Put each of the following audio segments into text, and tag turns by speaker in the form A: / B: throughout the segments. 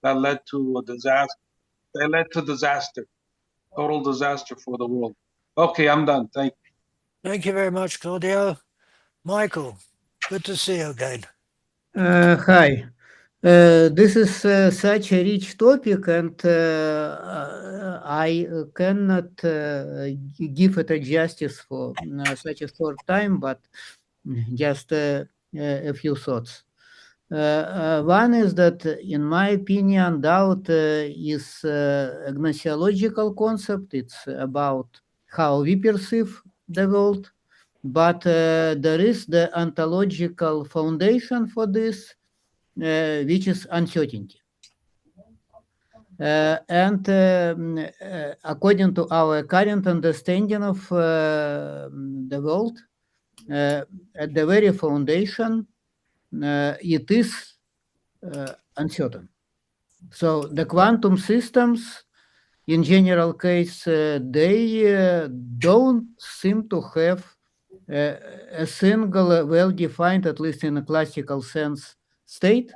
A: that led to a disaster. That led to disaster, total disaster for the world. Okay, I'm done. Thank you.
B: Thank you very much, Claudio. Michael, good to see you again.
C: Hi. This is such a rich topic, and I cannot give it a justice for such a short time, but just a few thoughts. One is that, in my opinion, doubt is a gnoseological concept. It's about how we perceive the world, but there is the ontological foundation for this, which is uncertainty. According to our current understanding of the world, at the very foundation, it is uncertain. So the quantum systems, in general case, they don't seem to have a single well-defined, at least in a classical sense, state.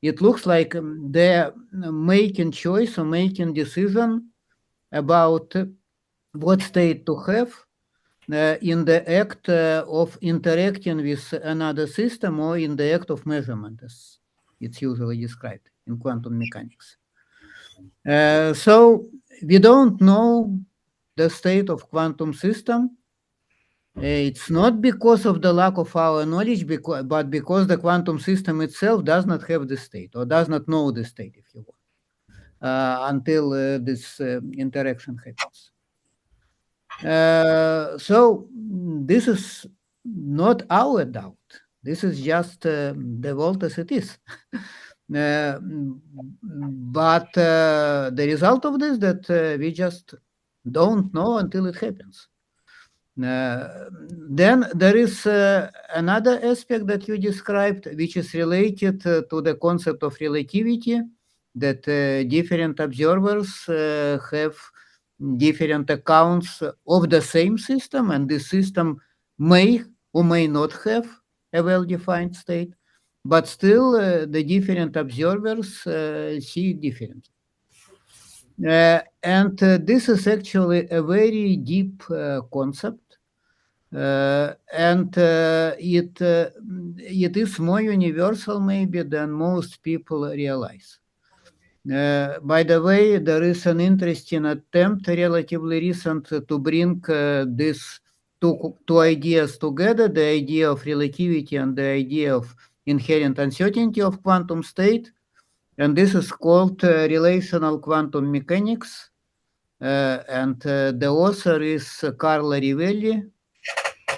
C: It looks like they're making choice or making decision about what state to have in the act of interacting with another system, or in the act of measurement, as it's usually described in quantum mechanics. So we don't know the state of quantum system. It's not because of the lack of our knowledge, but because the quantum system itself does not have the state, or does not know the state, if you want, until this interaction happens. So this is not our doubt. This is just the world as it is. But the result of this, that we just don't know until it happens. Then there is another aspect that you described, which is related to the concept of relativity, that different observers have different accounts of the same system, and this system may or may not have a well-defined state, but still the different observers see it differently. And this is actually a very deep concept, and it is more universal maybe than most people realize. By the way, there is an interesting attempt, relatively recent, to bring these two ideas together, the idea of relativity and the idea of inherent uncertainty of quantum state. And this is called relational quantum mechanics. And the author is Carlo Rivelli,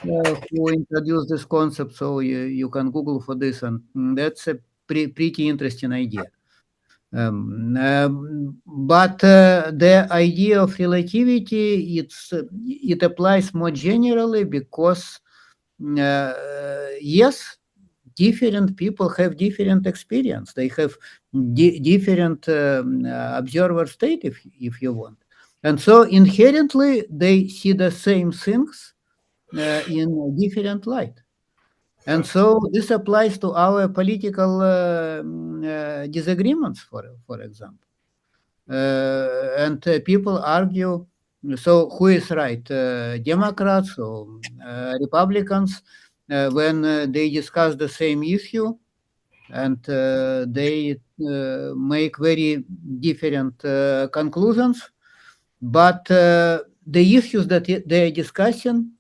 C: who introduced this concept. So you can Google for this, and that's a pretty interesting idea. But the idea of relativity, it applies more generally, because yes, different people have different experience. They have different observer state, if you want. And so inherently, they see the same things in a different light. And so this applies to our political disagreements, for example. And people argue, so who is right, Democrats or Republicans, when they discuss the same issue, and they make very different conclusions. But the issues that they are discussing,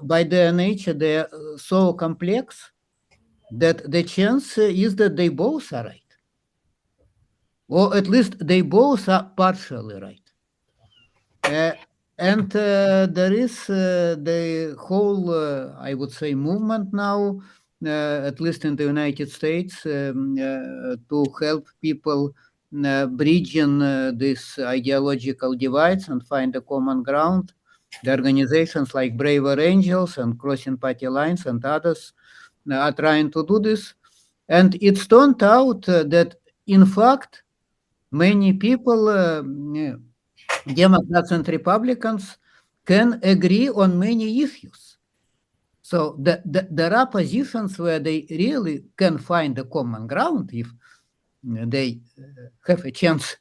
C: by their nature, they are so complex that the chance is that they both are right, or at least they both are partially right. And there is the whole, I would say, movement now, at least in the United States, to help people bridging these ideological divides and find a common ground. The organizations like Braver Angels and Crossing Party Lines and others are trying to do this. And it's turned out that, in fact, many people, Democrats and Republicans, can agree on many issues. So there are positions where they really can find a common ground if they have a chance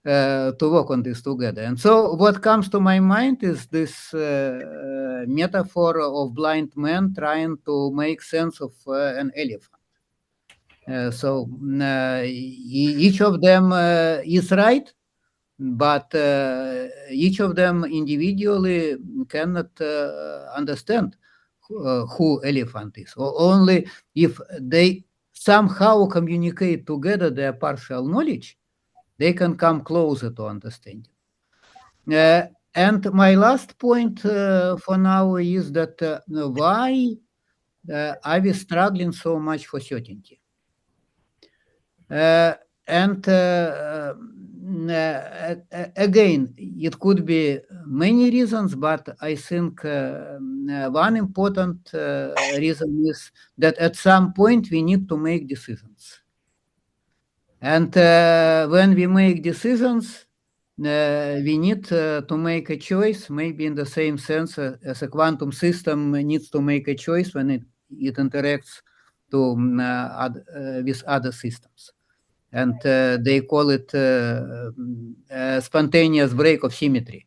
C: to work on this together. And so what comes to my mind is this metaphor of blind man trying to make sense of an elephant. So each of them is right, but each of them individually cannot understand who elephant is. Or only if they somehow communicate together their partial knowledge, they can come closer to understanding. And my last point for now is that why are we struggling so much for certainty? And again, it could be many reasons, but I think one important reason is that at some point we need to make decisions. And when we make decisions, we need to make a choice, maybe in the same sense as a quantum system needs to make a choice when it interacts with other systems. And they call it spontaneous break of symmetry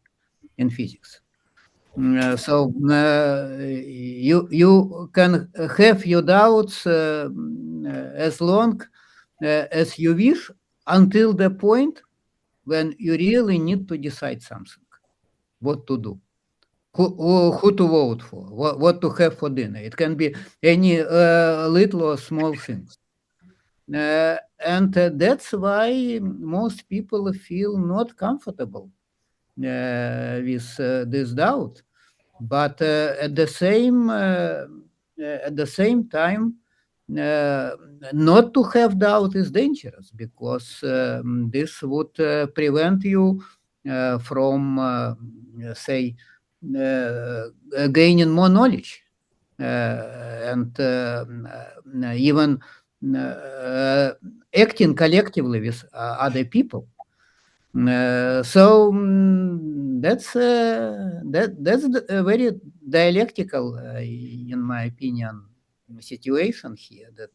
C: in physics. So you can have your doubts as long as you wish, until the point when you really need to decide something, what to do, who to vote for, what to have for dinner. It can be any little or small things. And that's why most people feel not comfortable with this doubt. But at the same time, not to have doubt is dangerous, because this would prevent you from, say, gaining more knowledge and even acting collectively with other people. So that's a very dialectical, in my opinion, situation here. That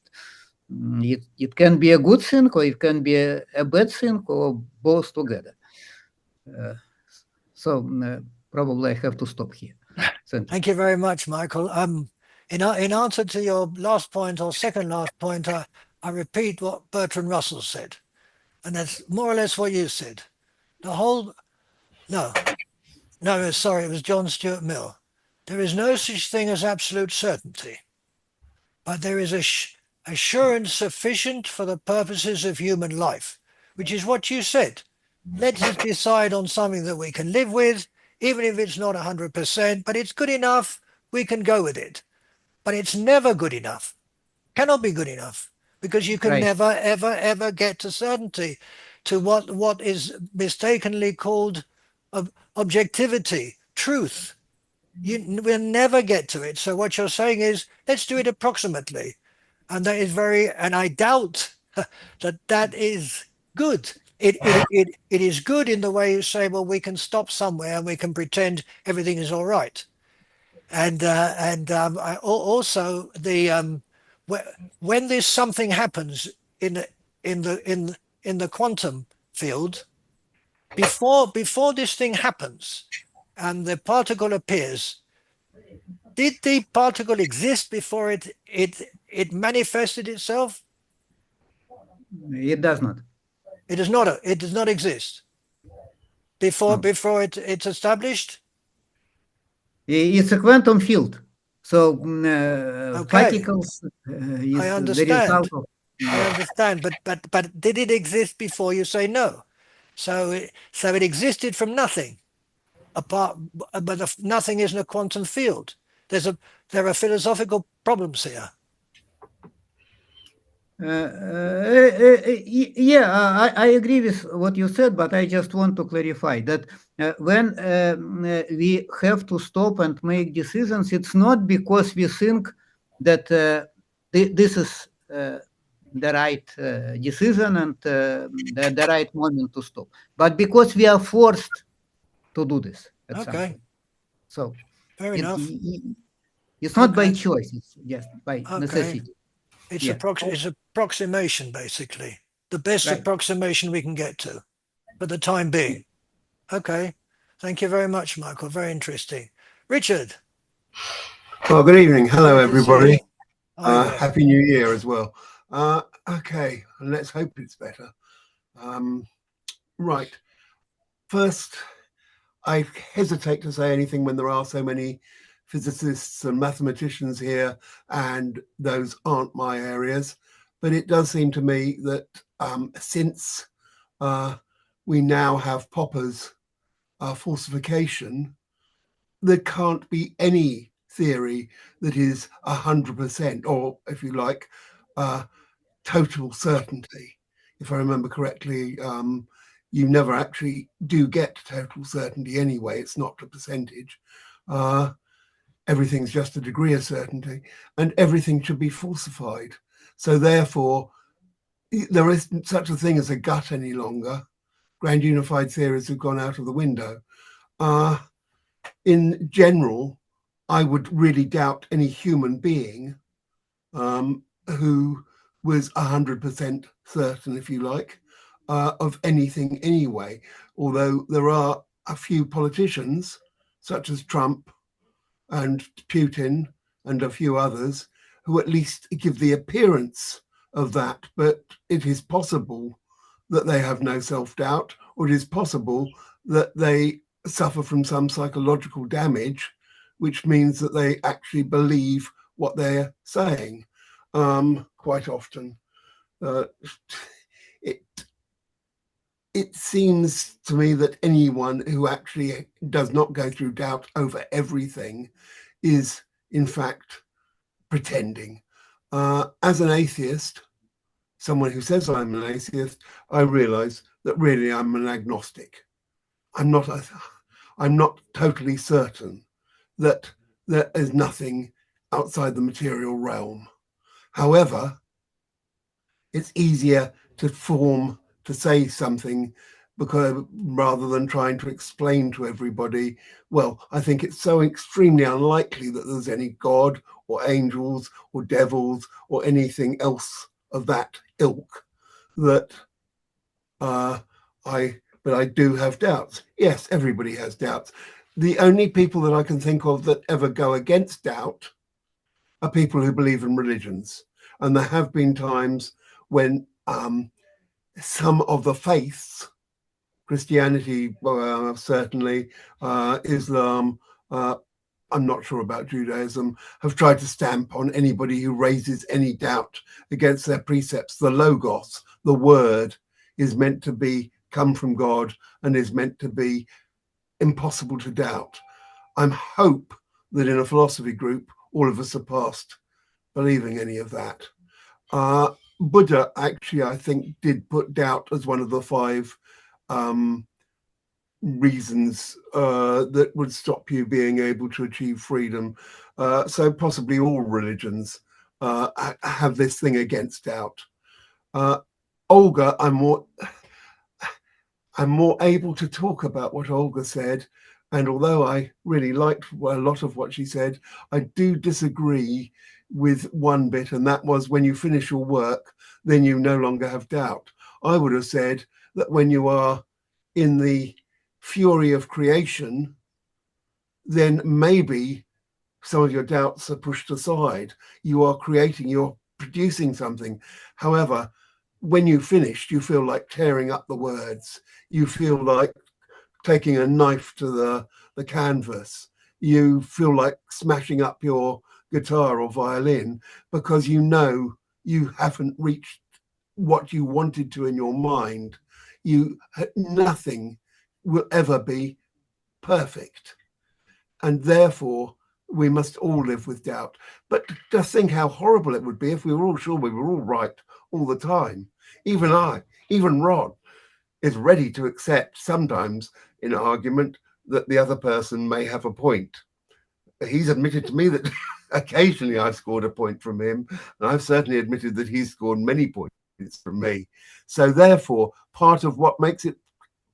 C: it can be a good thing, or it can be a bad thing, or both together. So probably I have to stop here.
B: Thank you very much, Michael. In answer to your last point, or second last point, I repeat what Bertrand Russell said, and that's more or less what you said. Sorry, it was John Stuart Mill. There is no such thing as absolute certainty, but there is assurance sufficient for the purposes of human life, which is what you said. Let's decide on something that we can live with, even if it's not 100%, but it's good enough, we can go with it. But it's never good enough, cannot be good enough, because you can never, ever, ever get to certainty, to what is mistakenly called objectivity, truth. We'll never get to it. So what you're saying is, let's do it approximately. And that is and I doubt that is good. It is good in the way you say, well, we can stop somewhere and we can pretend everything is all right. And also when this something happens in the quantum field, before this thing happens and the particle appears, did the particle exist before it manifested itself?
C: It does not.
B: It does not. It does not exist before it's established.
C: It's a quantum field, so particles.
B: I understand. I understand, but did it exist before? You say no. So it existed from nothing. But nothing isn't a quantum field. There are philosophical problems here.
C: I agree with what you said, but I just want to clarify that when we have to stop and make decisions, it's not because we think that this is the right decision and the right moment to stop, but because we are forced to do this at some point. So
B: fair enough.
C: It's not by choice; it's just by necessity.
B: It's approximation, basically. the best
C: Right.
B: approximation we can get to for the time being. Okay. Thank you very much, Michael. Very interesting. Richard.
D: Well, good evening. Hello,
B: Great to see
D: everybody.
B: you. Hi there.
D: Happy New Year as well. Okay, let's hope it's better. Right. First, I hesitate to say anything when there are so many physicists and mathematicians here, and those aren't my areas. But it does seem to me that since we now have Popper's falsification, there can't be any theory that is 100%, or if you like, total certainty. If I remember correctly, you never actually do get total certainty anyway. It's not a percentage. Everything's just a degree of certainty, and everything should be falsified. So therefore, there isn't such a thing as a gut any longer. Grand unified theories have gone out of the window. In general, I would really doubt any human being who was 100% certain, if you like, of anything anyway. Although there are a few politicians, such as Trump and Putin and a few others, who at least give the appearance of that. But it is possible that they have no self-doubt, or it is possible that they suffer from some psychological damage, which means that they actually believe what they're saying. Quite often, it seems to me that anyone who actually does not go through doubt over everything is, in fact, pretending. As an atheist, someone who says I'm an atheist, I realize that really I'm an agnostic. I'm not totally certain that there is nothing outside the material realm. However, it's easier to say something because rather than trying to explain to everybody, well, I think it's so extremely unlikely that there's any God or angels or devils or anything else of that ilk that but I do have doubts. Yes, everybody has doubts. The only people that I can think of that ever go against doubt are people who believe in religions. And there have been times when some of the faiths, Christianity, certainly, Islam, I'm not sure about Judaism, have tried to stamp on anybody who raises any doubt against their precepts. The Logos, the word, is meant to come from God and is meant to be impossible to doubt. I hope that in a philosophy group, all of us are past believing any of that. Buddha actually, I think, did put doubt as one of the 5 reasons that would stop you being able to achieve freedom. So possibly all religions have this thing against doubt. Olga, I'm more able to talk about what Olga said, and although I really liked a lot of what she said, I do disagree with one bit, and that was when you finish your work, then you no longer have doubt. I would have said that when you are in the fury of creation, then maybe some of your doubts are pushed aside. You are creating, you're producing something. However, when you finished, you feel like tearing up the words. You feel like taking a knife to the canvas. You feel like smashing up your guitar or violin because you know you haven't reached what you wanted to in your mind. Nothing will ever be perfect. And therefore, we must all live with doubt. But just think how horrible it would be if we were all sure we were all right all the time. Even Rod is ready to accept sometimes in argument that the other person may have a point. He's admitted to me that occasionally I've scored a point from him, and I've certainly admitted that he's scored many points from me. So therefore, part of what makes it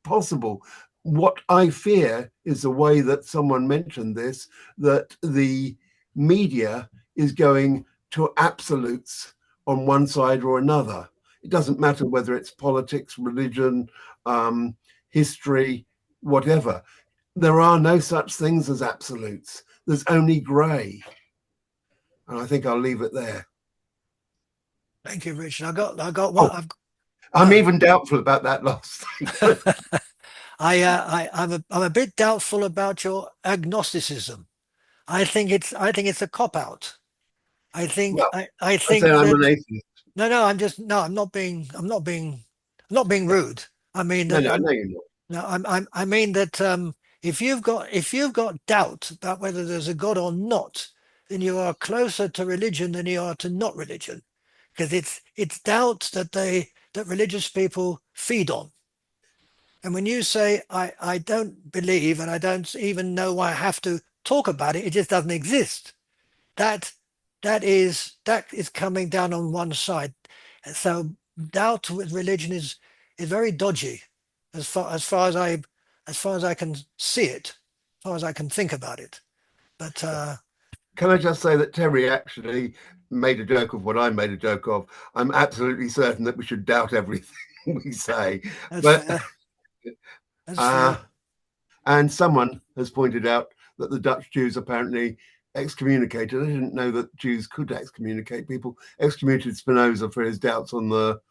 D: possible, what I fear is the way that someone mentioned this, that the media is going to absolutes on one side or another. It doesn't matter whether it's politics, religion, history, whatever. There are no such things as absolutes. There's only grey. And I think I'll leave it there.
B: Thank you, Richard. I got one.
D: Oh, I'm even doubtful about that last thing.
B: I'm a bit doubtful about your agnosticism. I think it's a cop out. I think
D: Well,
B: I think
D: say I'm
B: that,
D: an atheist.
B: I'm not being rude. I mean
D: No,
B: that
D: no, you're not.
B: no, I mean that if you've got doubt about whether there's a God or not, then you are closer to religion than you are to not religion, because it's doubt that religious people feed on. And when you say I don't believe and I don't even know why I have to talk about it, it just doesn't exist. That is coming down on one side. And so doubt with religion is very dodgy as far as I can see it, as far as I can think about it. But
D: Can I just say that Terry actually made a joke of what I made a joke of? I'm absolutely certain that we should doubt everything we say.
B: that's
D: But
B: fair. That's fair.
D: and someone has pointed out that the Dutch Jews apparently excommunicated. I didn't know that Jews could excommunicate people. Excommunicated Spinoza for his doubts on the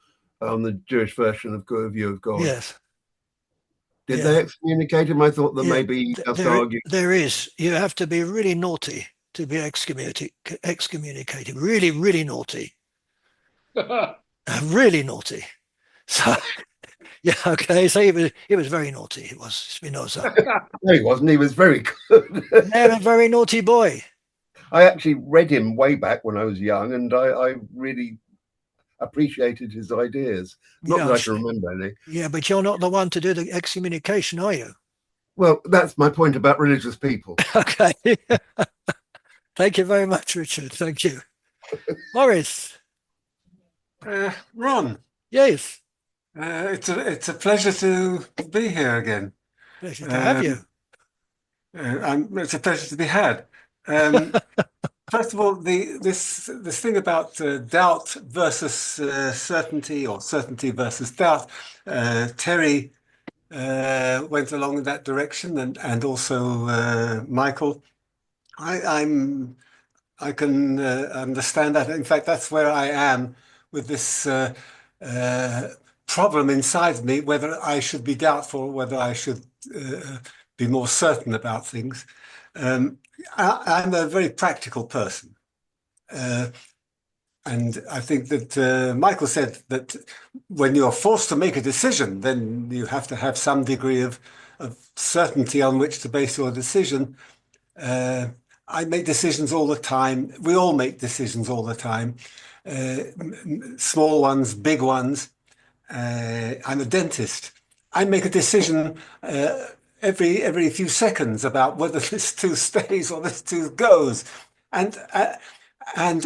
D: Jewish version of view of God.
B: Yes.
D: Did
B: Yeah.
D: they excommunicate him? I thought that
B: Yeah,
D: maybe he just
B: there,
D: argued.
B: there is. You have to be really naughty to be excommunicated. Really, really naughty. Really naughty. So yeah, okay. So he was very naughty. It was Spinoza.
D: No, he wasn't. He was very good.
B: Yeah, a very naughty boy.
D: I actually read him way back when I was young, and I really appreciated his ideas. Not that I can remember any.
B: Yeah, but you're not the one to do the excommunication, are you?
D: Well, that's my point about religious people.
B: Okay. Thank you very much, Richard. Thank you. Morris.
E: Ron,
B: Yes.
E: it's a pleasure to be here again.
B: Pleasure to have you.
E: It's a pleasure to be had. First of all, this thing about doubt versus certainty, or certainty versus doubt. Terry went along in that direction, and also Michael. I can understand that. In fact, that's where I am with this problem inside me, whether I should be doubtful, whether I should be more certain about things. I'm a very practical person. And I think that Michael said that when you're forced to make a decision, then you have to have some degree of certainty on which to base your decision. I make decisions all the time. We all make decisions all the time. Small ones, big ones. I'm a dentist. I make a decision every few seconds about whether this tooth stays or this tooth goes, and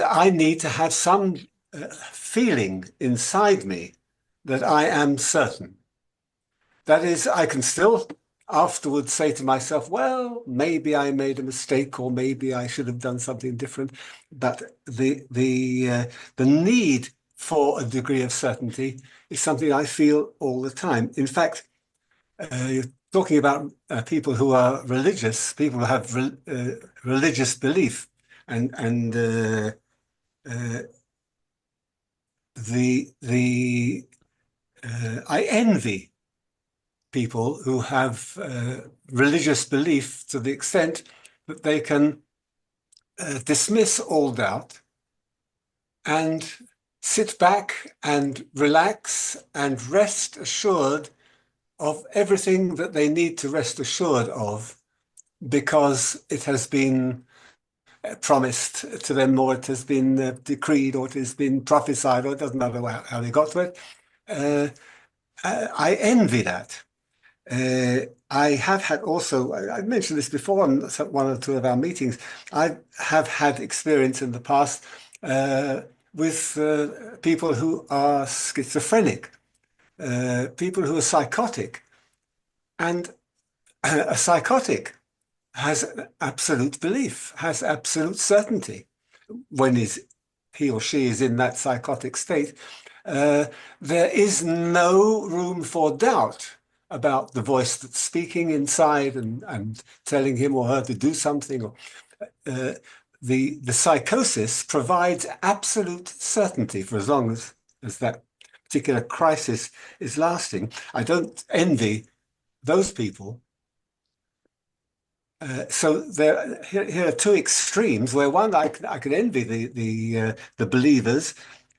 E: I need to have some feeling inside me that I am certain. That is, I can still afterwards say to myself, well, maybe I made a mistake, or maybe I should have done something different. But the need for a degree of certainty is something I feel all the time. In fact, you're talking about people who are religious, people who have religious belief, and I envy people who have religious belief to the extent that they can dismiss all doubt and sit back and relax and rest assured of everything that they need to rest assured of, because it has been promised to them, or it has been decreed, or it has been prophesied, or it doesn't matter how they got to it. I envy that. I have had also, I mentioned this before on one or two of our meetings, I have had experience in the past with people who are schizophrenic, people who are psychotic. And a psychotic has absolute belief, has absolute certainty when he or she is in that psychotic state. there is no room for doubt about the voice that's speaking inside and telling him or her to do something. Or, the psychosis provides absolute certainty for as long as that particular crisis is lasting. I don't envy those people. So here are two extremes where one I can envy the believers.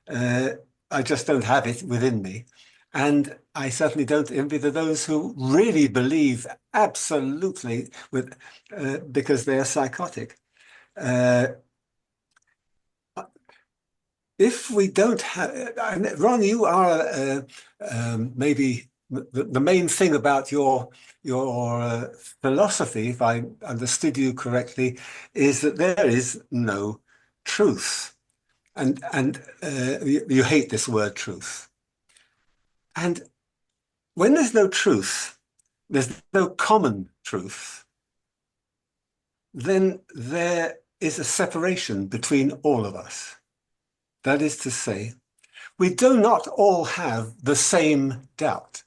E: I just don't have it within me, and I certainly don't envy those who really believe absolutely because they are psychotic. If we don't have, Ron, you are maybe the main thing about your philosophy, if I understood you correctly, is that there is no truth, and you hate this word truth. And when there's no truth, there's no common truth, then there is a separation between all of us. That is to say, we do not all have the same doubt.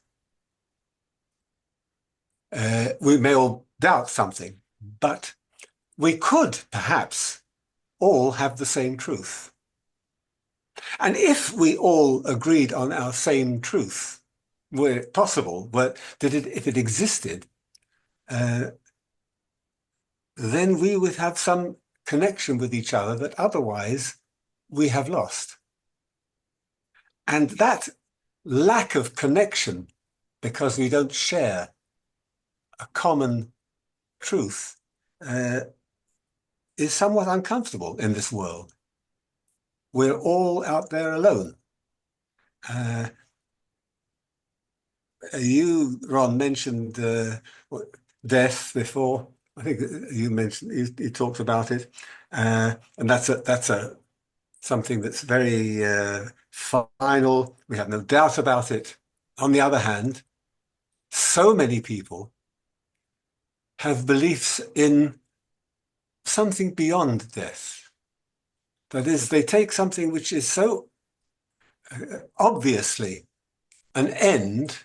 E: We may all doubt something, but we could perhaps all have the same truth. And if we all agreed on our same truth, were it possible, if it existed, then we would have some connection with each other that otherwise we have lost. And that lack of connection, because we don't share a common truth, is somewhat uncomfortable in this world. We're all out there alone. You, Ron, mentioned death before. I think you mentioned, you talked about it, and that's something that's very final. We have no doubt about it. On the other hand, so many people have beliefs in something beyond death. That is, they take something which is so obviously an end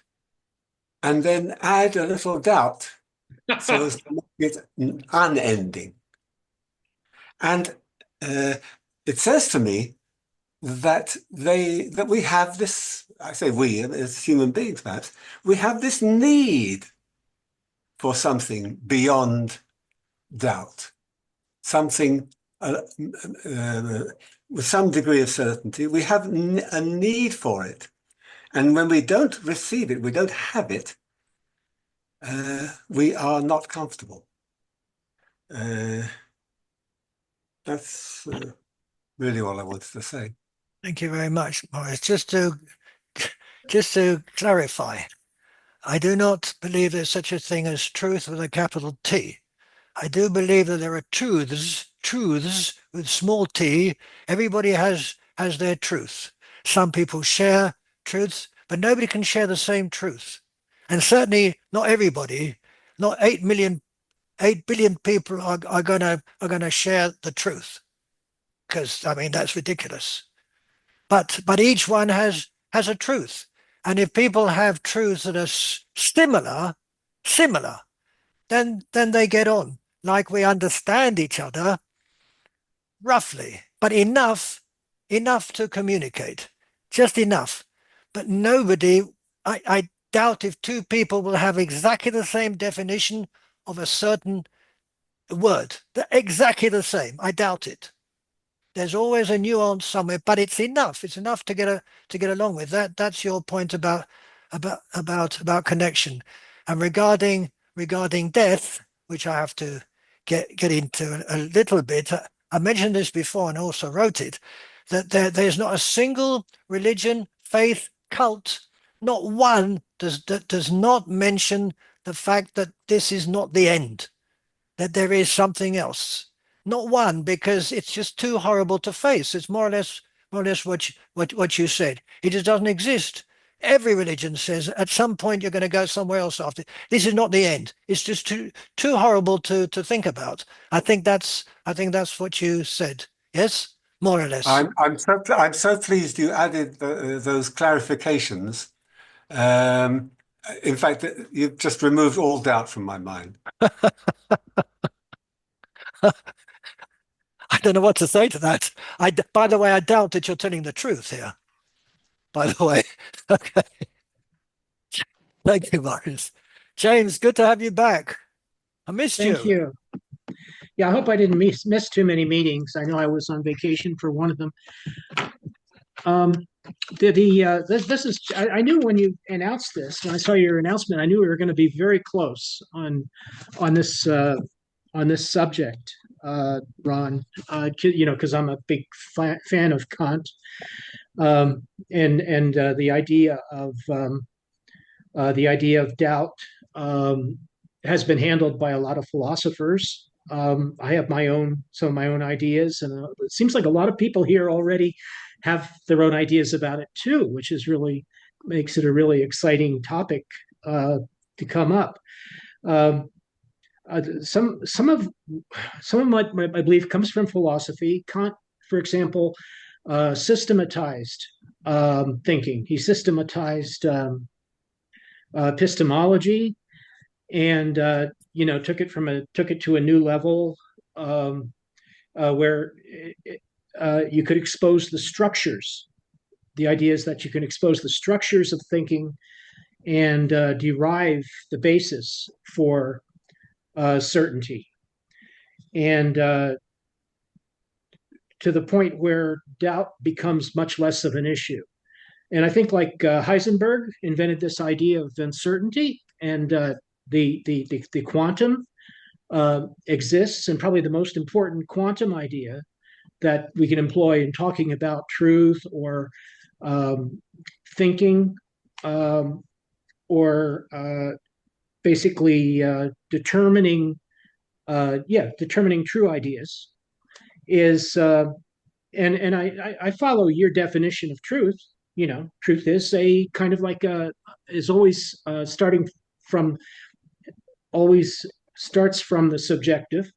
E: and then add a little doubt so as to make it unending. And it says to me that we have this, I say we as human beings perhaps, we have this need for something beyond doubt, something with some degree of certainty. We have a need for it. And when we don't receive it, we don't have it, we are not comfortable. That's really all I wanted to say.
B: Thank you very much, Maurice. Just to clarify, I do not believe there's such a thing as truth with a capital T. I do believe that there are truths with small t. Everybody has their truth. Some people share truths, but nobody can share the same truth. And certainly not everybody, not 8 billion people are gonna share the truth. Because I mean that's ridiculous. But each one has a truth. And if people have truths that are similar, then they get on. Like we understand each other roughly, but enough to communicate, just enough. But nobody, I doubt if two people will have exactly the same definition of a certain word. They're exactly the same. I doubt it. There's always a nuance somewhere, but it's enough. It's enough to get along with that. That's your point about connection. And regarding death, which I have to get into a little bit. I mentioned this before and also wrote it, that there's not a single religion, faith, cult, not one that does not mention the fact that this is not the end, that there is something else. Not one, because it's just too horrible to face. It's more or less what you said. It just doesn't exist. Every religion says at some point you're going to go somewhere else after. This is not the end. It's just too horrible to think about. I think that's what you said. Yes? more or less.
E: I'm so pleased you added those clarifications. In fact, you've just removed all doubt from my mind.
B: I don't know what to say to that. By the way, I doubt that you're telling the truth here. By the way, okay. Thank you, Maurice. James, good to have you back. I missed
F: Thank you. Yeah, I hope I didn't miss too many meetings. I know I was on vacation for one of them. This is I knew when you announced this, when I saw your announcement, I knew we were going to be very close on this subject, Ron. Because I'm a big fan of Kant, and the idea of doubt has been handled by a lot of philosophers. I have some of my own ideas, and it seems like a lot of people here already have their own ideas about it too, which is really makes it a really exciting topic to come up. Some of my belief comes from philosophy. Kant, for example, systematized thinking. He systematized epistemology, and took it to a new level, where you could expose the structures. The idea is that you can expose the structures of thinking and derive the basis for certainty, and to the point where doubt becomes much less of an issue. And I think, like Heisenberg invented this idea of uncertainty, and the quantum exists, and probably the most important quantum idea that we can employ in talking about truth or thinking, or basically determining true ideas is, and I follow your definition of truth. Truth is a kind of like is always starts from the subjective,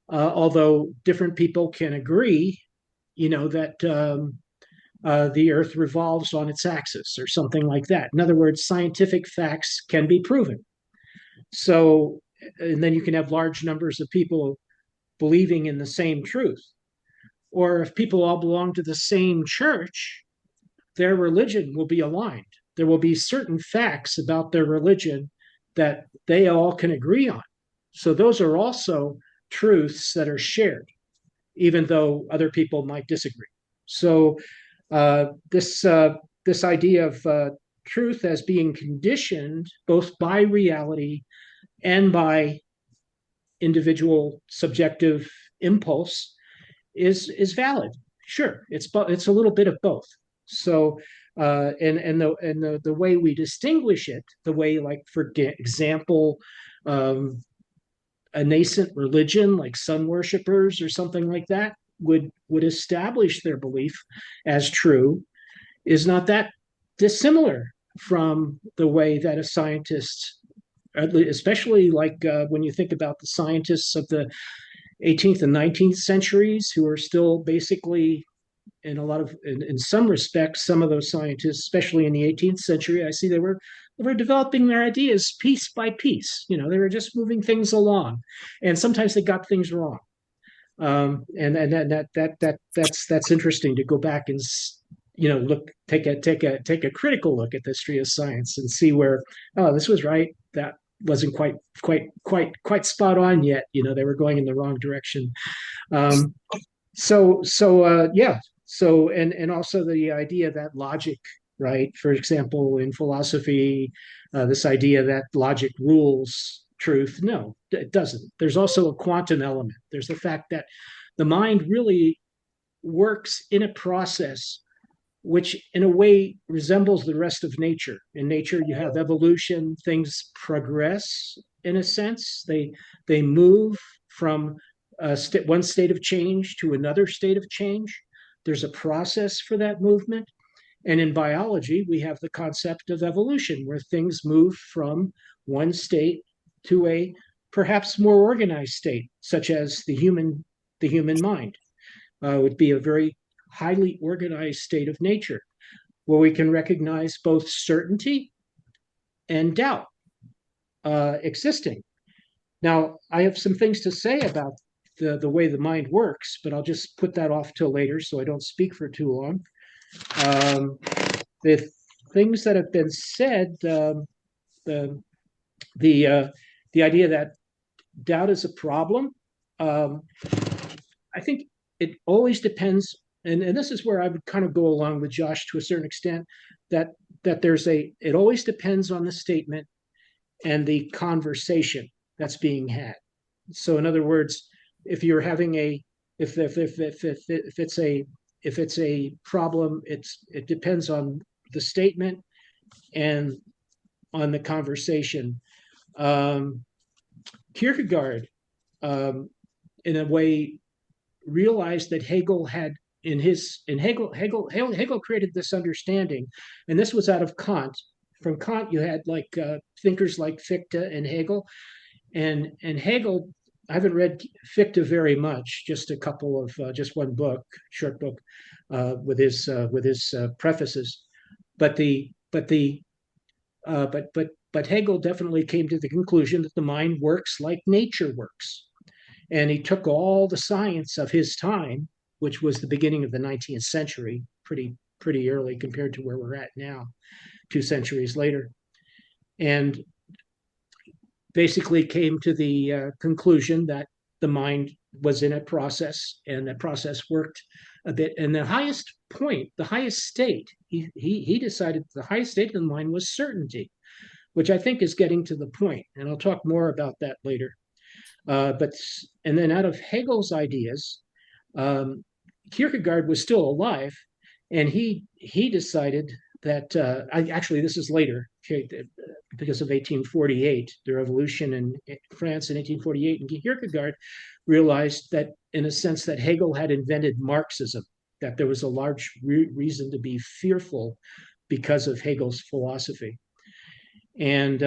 F: although different people can agree, that the Earth revolves on its axis or something like that. In other words, scientific facts can be proven. So, and then you can have large numbers of people believing in the same truth. Or if people all belong to the same church, their religion will be aligned. There will be certain facts about their religion that they all can agree on. So those are also truths that are shared, even though other people might disagree. So this idea of truth as being conditioned both by reality and by individual subjective impulse is valid. Sure, it's a little bit of both. So and the way we distinguish it, the way, like, for example, a nascent religion like sun worshipers or something like that would establish their belief as true, is not that dissimilar from the way that a scientist, especially like when you think about the scientists of the 18th and 19th centuries, who are still basically, in some respects, some of those scientists, especially in the 18th century, I see they were developing their ideas piece by piece. They were just moving things along, and sometimes they got things wrong. And that's interesting to go back and take a critical look at the history of science and see where, oh, this was right, that wasn't quite spot on yet. They were going in the wrong direction. So and also the idea that logic, right? For example, in philosophy, this idea that logic rules truth. No, it doesn't. There's also a quantum element. There's the fact that the mind really works in a process which in a way resembles the rest of nature. In nature, you have evolution, things progress in a sense. They move from one state of change to another state of change. There's a process for that movement. And in biology, we have the concept of evolution, where things move from one state to a perhaps more organized state, such as the human mind. would be a very highly organized state of nature where we can recognize both certainty and doubt existing. Now, I have some things to say about the way the mind works, but I'll just put that off till later so I don't speak for too long. The things that have been said, the idea that doubt is a problem, I think it always depends, and this is where I would kind of go along with Josh to a certain extent, that it always depends on the statement and the conversation that's being had. So in other words, if you're having if it's a problem, it depends on the statement and on the conversation. Kierkegaard, in a way, realized that Hegel had Hegel created this understanding, and this was out of Kant. From Kant, you had thinkers like Fichte and Hegel, and Hegel. I haven't read Fichte very much, just a couple of just one book, short book, with his prefaces, but Hegel definitely came to the conclusion that the mind works like nature works. And he took all the science of his time, which was the beginning of the 19th century, pretty early compared to where we're at now, 2 centuries later, and basically came to the conclusion that the mind was in a process, and that process worked a bit. And the highest point, the highest state, he decided the highest state of the mind was certainty, which I think is getting to the point, and I'll talk more about that later. And then out of Hegel's ideas, Kierkegaard was still alive, and he decided that actually this is later, because of 1848, the revolution in France in 1848, and Kierkegaard realized that, in a sense, that Hegel had invented Marxism, that there was a large reason to be fearful because of Hegel's philosophy. And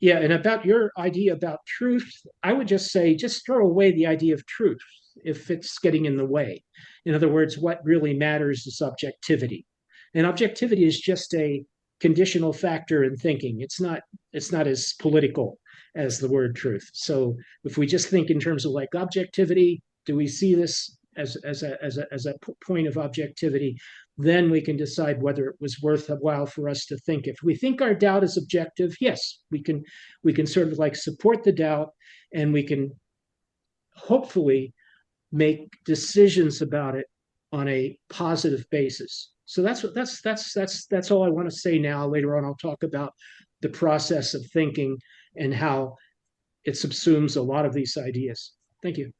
F: yeah, and about your idea about truth, I would just say, just throw away the idea of truth if it's getting in the way. In other words, what really matters is objectivity. And objectivity is just a conditional factor in thinking. It's not as political as the word truth. So if we just think in terms of like objectivity, do we see this as a point of objectivity? Then we can decide whether it was worthwhile for us to think. If we think our doubt is objective, yes, we can sort of like support the doubt, and we can hopefully make decisions about it on a positive basis. So that's all I want to say now. Later on, I'll talk about the process of thinking and how it subsumes a lot of these ideas. Thank you.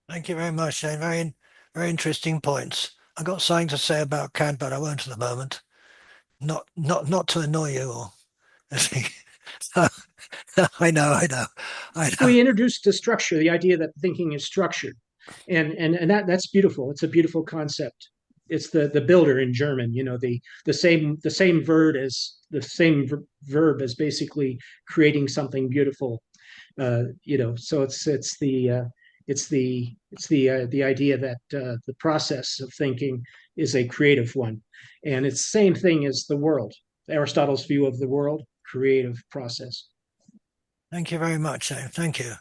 B: Thank you very much, Shane. Very, very interesting points. I got something to say about Kant, but I won't at the moment. Not to annoy you or anything. I know.
F: We introduced the structure, the idea that thinking is structured, and that's beautiful. It's a beautiful concept. It's the builder in German. You know, the same verb as basically creating something beautiful. You know, so it's the idea that the process of thinking is a creative one, and it's the same thing as the world. Aristotle's view of the world, creative process.
B: Thank you very much, Shane. Thank you.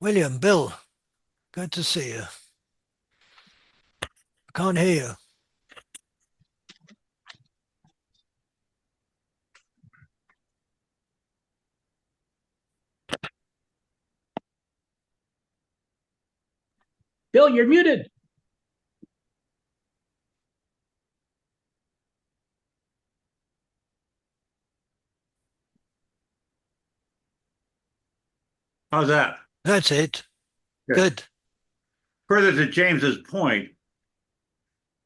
B: William, Bill, good to see you. I can't hear you.
F: Bill, you're muted.
G: How's that?
B: That's it. Good.
G: Further to James's point,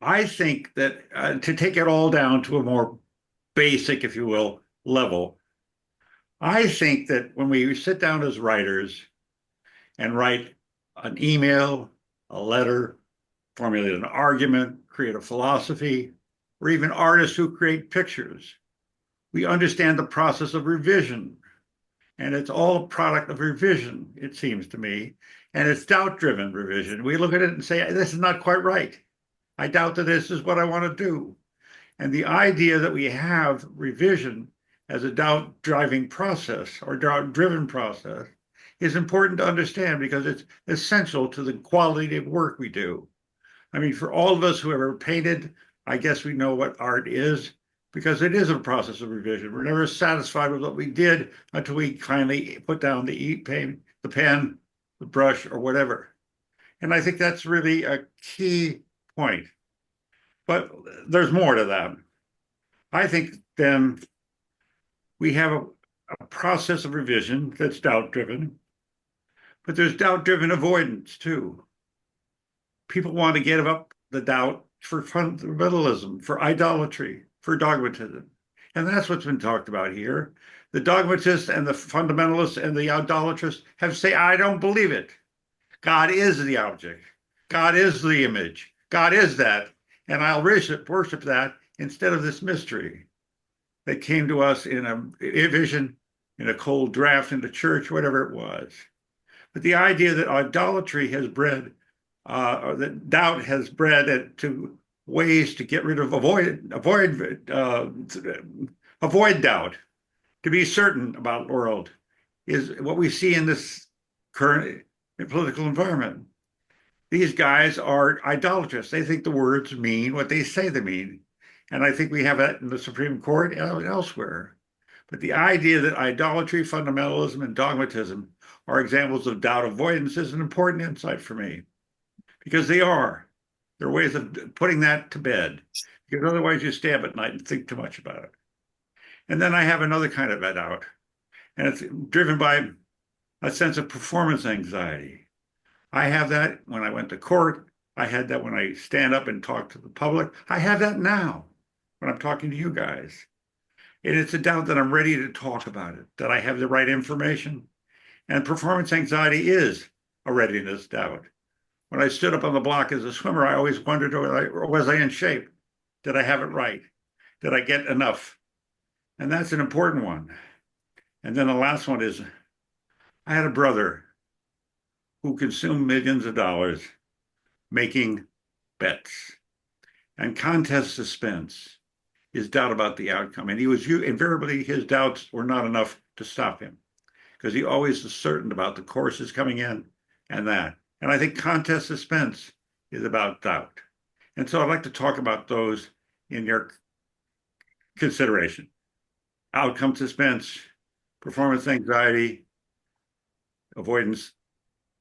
G: I think that to take it all down to a more basic, if you will, level, I think that when we sit down as writers and write an email, a letter, formulate an argument, create a philosophy, or even artists who create pictures, we understand the process of revision And it's all a product of revision, it seems to me. And it's doubt-driven revision. We look at it and say, this is not quite right. I doubt that this is what I want to do. And the idea that we have revision as a doubt-driving process or doubt-driven process is important to understand because it's essential to the quality of work we do. I mean, for all of us who ever painted, I guess we know what art is because it is a process of revision. We're never satisfied with what we did until we finally put down the pen, the brush, or whatever. And I think that's really a key point. But there's more to that. I think then we have a process of revision that's doubt-driven, but there's doubt-driven avoidance too. People want to give up the doubt for fundamentalism, for idolatry, for dogmatism. And that's what's been talked about here. The dogmatists and the fundamentalists and the idolatrous have say, I don't believe it. God is the object. God is the image. God is that. And I'll worship that instead of this mystery that came to us in a vision, in a cold draft in the church, whatever it was. But the idea that idolatry has bred, or that doubt has bred to ways to get rid of, avoid doubt, to be certain about the world, is what we see in this current political environment. These guys are idolatrous. They think the words mean what they say they mean. And I think we have that in the Supreme Court and elsewhere. But the idea that idolatry, fundamentalism, and dogmatism are examples of doubt avoidance is an important insight for me. Because they are. There are ways of putting that to bed. Because otherwise you stay up at night and think too much about it. And then I have another kind of doubt. And it's driven by a sense of performance anxiety. I have that when I went to court. I had that when I stand up and talk to the public. I have that now when I'm talking to you guys. And it's a doubt that I'm ready to talk about it, that I have the right information. And performance anxiety is a readiness doubt. When I stood up on the block as a swimmer, I always wondered, was I in shape? Did I have it right? Did I get enough? And that's an important one. And then the last one is, I had a brother who consumed millions of dollars making bets. And contest suspense is doubt about the outcome. And invariably, his doubts were not enough to stop him because he always was certain about the courses coming in and that. And I think contest suspense is about doubt. And so I'd like to talk about those in your consideration. Outcome suspense, performance anxiety, avoidance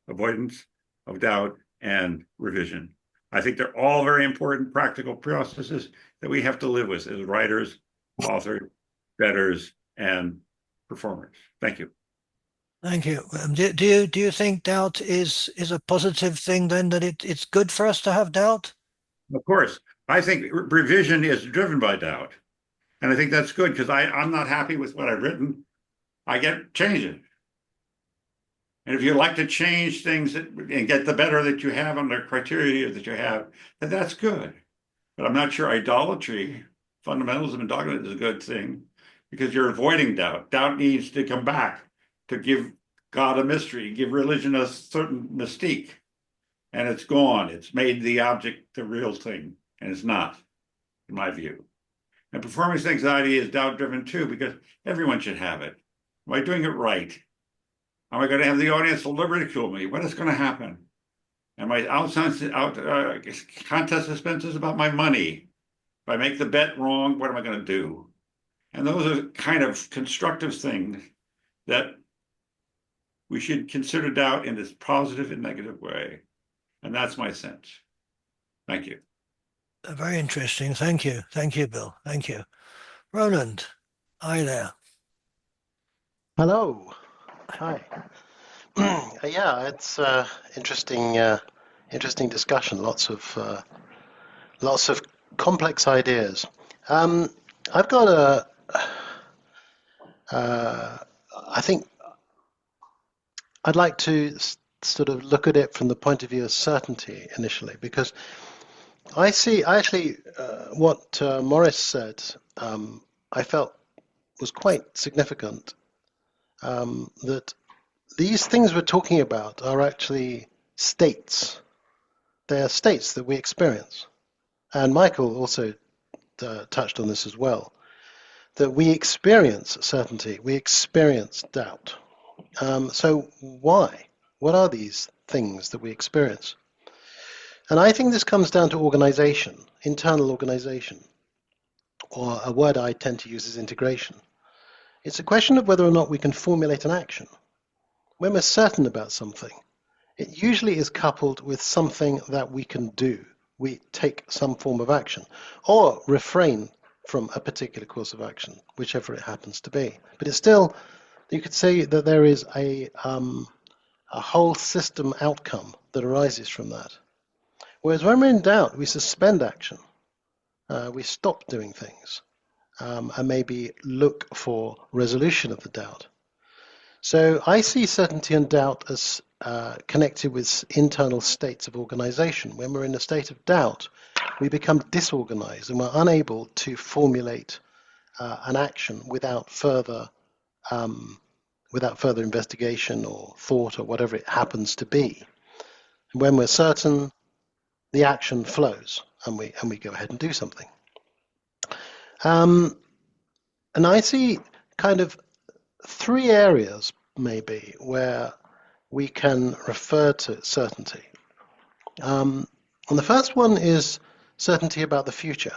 G: of doubt, and revision. I think they're all very important practical processes that we have to live with as writers, authors, betters, and performers. Thank you.
B: Thank you. Do you think doubt is a positive thing then, that it's good for us to have doubt?
G: Of course. I think revision is driven by doubt. And I think that's good because I'm not happy with what I've written. I change it. And if you like to change things and get the better that you have on the criteria that you have, then that's good. But I'm not sure idolatry, fundamentalism, and dogma is a good thing because you're avoiding doubt. Doubt needs to come back to give God a mystery, give religion a certain mystique. And it's gone. It's made the object the real thing. And it's not, in my view. And performance anxiety is doubt-driven too, because everyone should have it. Am I doing it right? Am I going to have the audience ridicule me? What is going to happen? Am I contest suspense about my money? If I make the bet wrong, what am I going to do? And those are kind of constructive things that we should consider doubt in this positive and negative way. And that's my sense. Thank you.
B: Very interesting. Thank you. Thank you, Bill. Thank you. Roland, hi there.
H: Hello. Hi. Yeah, it's interesting discussion. Lots of complex ideas. I've got I think I'd like to sort of look at it from the point of view of certainty initially, because I actually what Morris said, I felt was quite significant that these things we're talking about are actually states. They are states that we experience. And Michael also touched on this as well, that we experience certainty, we experience doubt. So why? What are these things that we experience? And I think this comes down to organization, internal organization, or a word I tend to use is integration. It's a question of whether or not we can formulate an action. When we're certain about something, it usually is coupled with something that we can do. We take some form of action or refrain from a particular course of action, whichever it happens to be. But it's still, you could say that there is a whole system outcome that arises from that. Whereas when we're in doubt, we suspend action. We stop doing things and maybe look for resolution of the doubt. So I see certainty and doubt as connected with internal states of organization. When we're in a state of doubt, we become disorganized and we're unable to formulate an action without further investigation or thought or whatever it happens to be. When we're certain, the action flows and we go ahead and do something. And I see kind of three areas maybe where we can refer to certainty. And the first one is certainty about the future.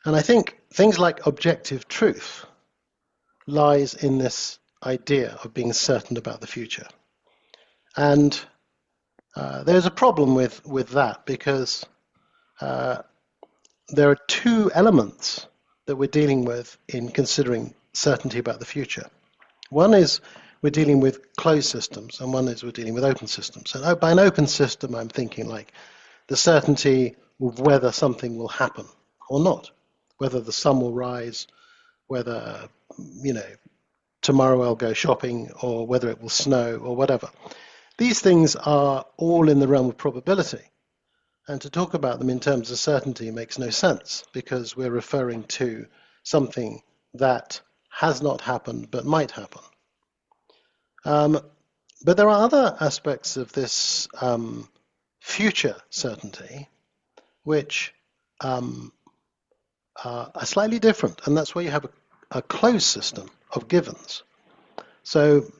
H: And I think things like objective truth lies in this idea of being certain about the future. And there's a problem with that because there are two elements that we're dealing with in considering certainty about the future. One is we're dealing with closed systems, and one is we're dealing with open systems. And by an open system, I'm thinking like the certainty of whether something will happen or not, whether the sun will rise, whether, tomorrow I'll go shopping, or whether it will snow, or whatever. These things are all in the realm of probability. And to talk about them in terms of certainty makes no sense because we're referring to something that has not happened but might happen. But there are other aspects of this future certainty which are slightly different, and that's where you have a closed system of givens. So,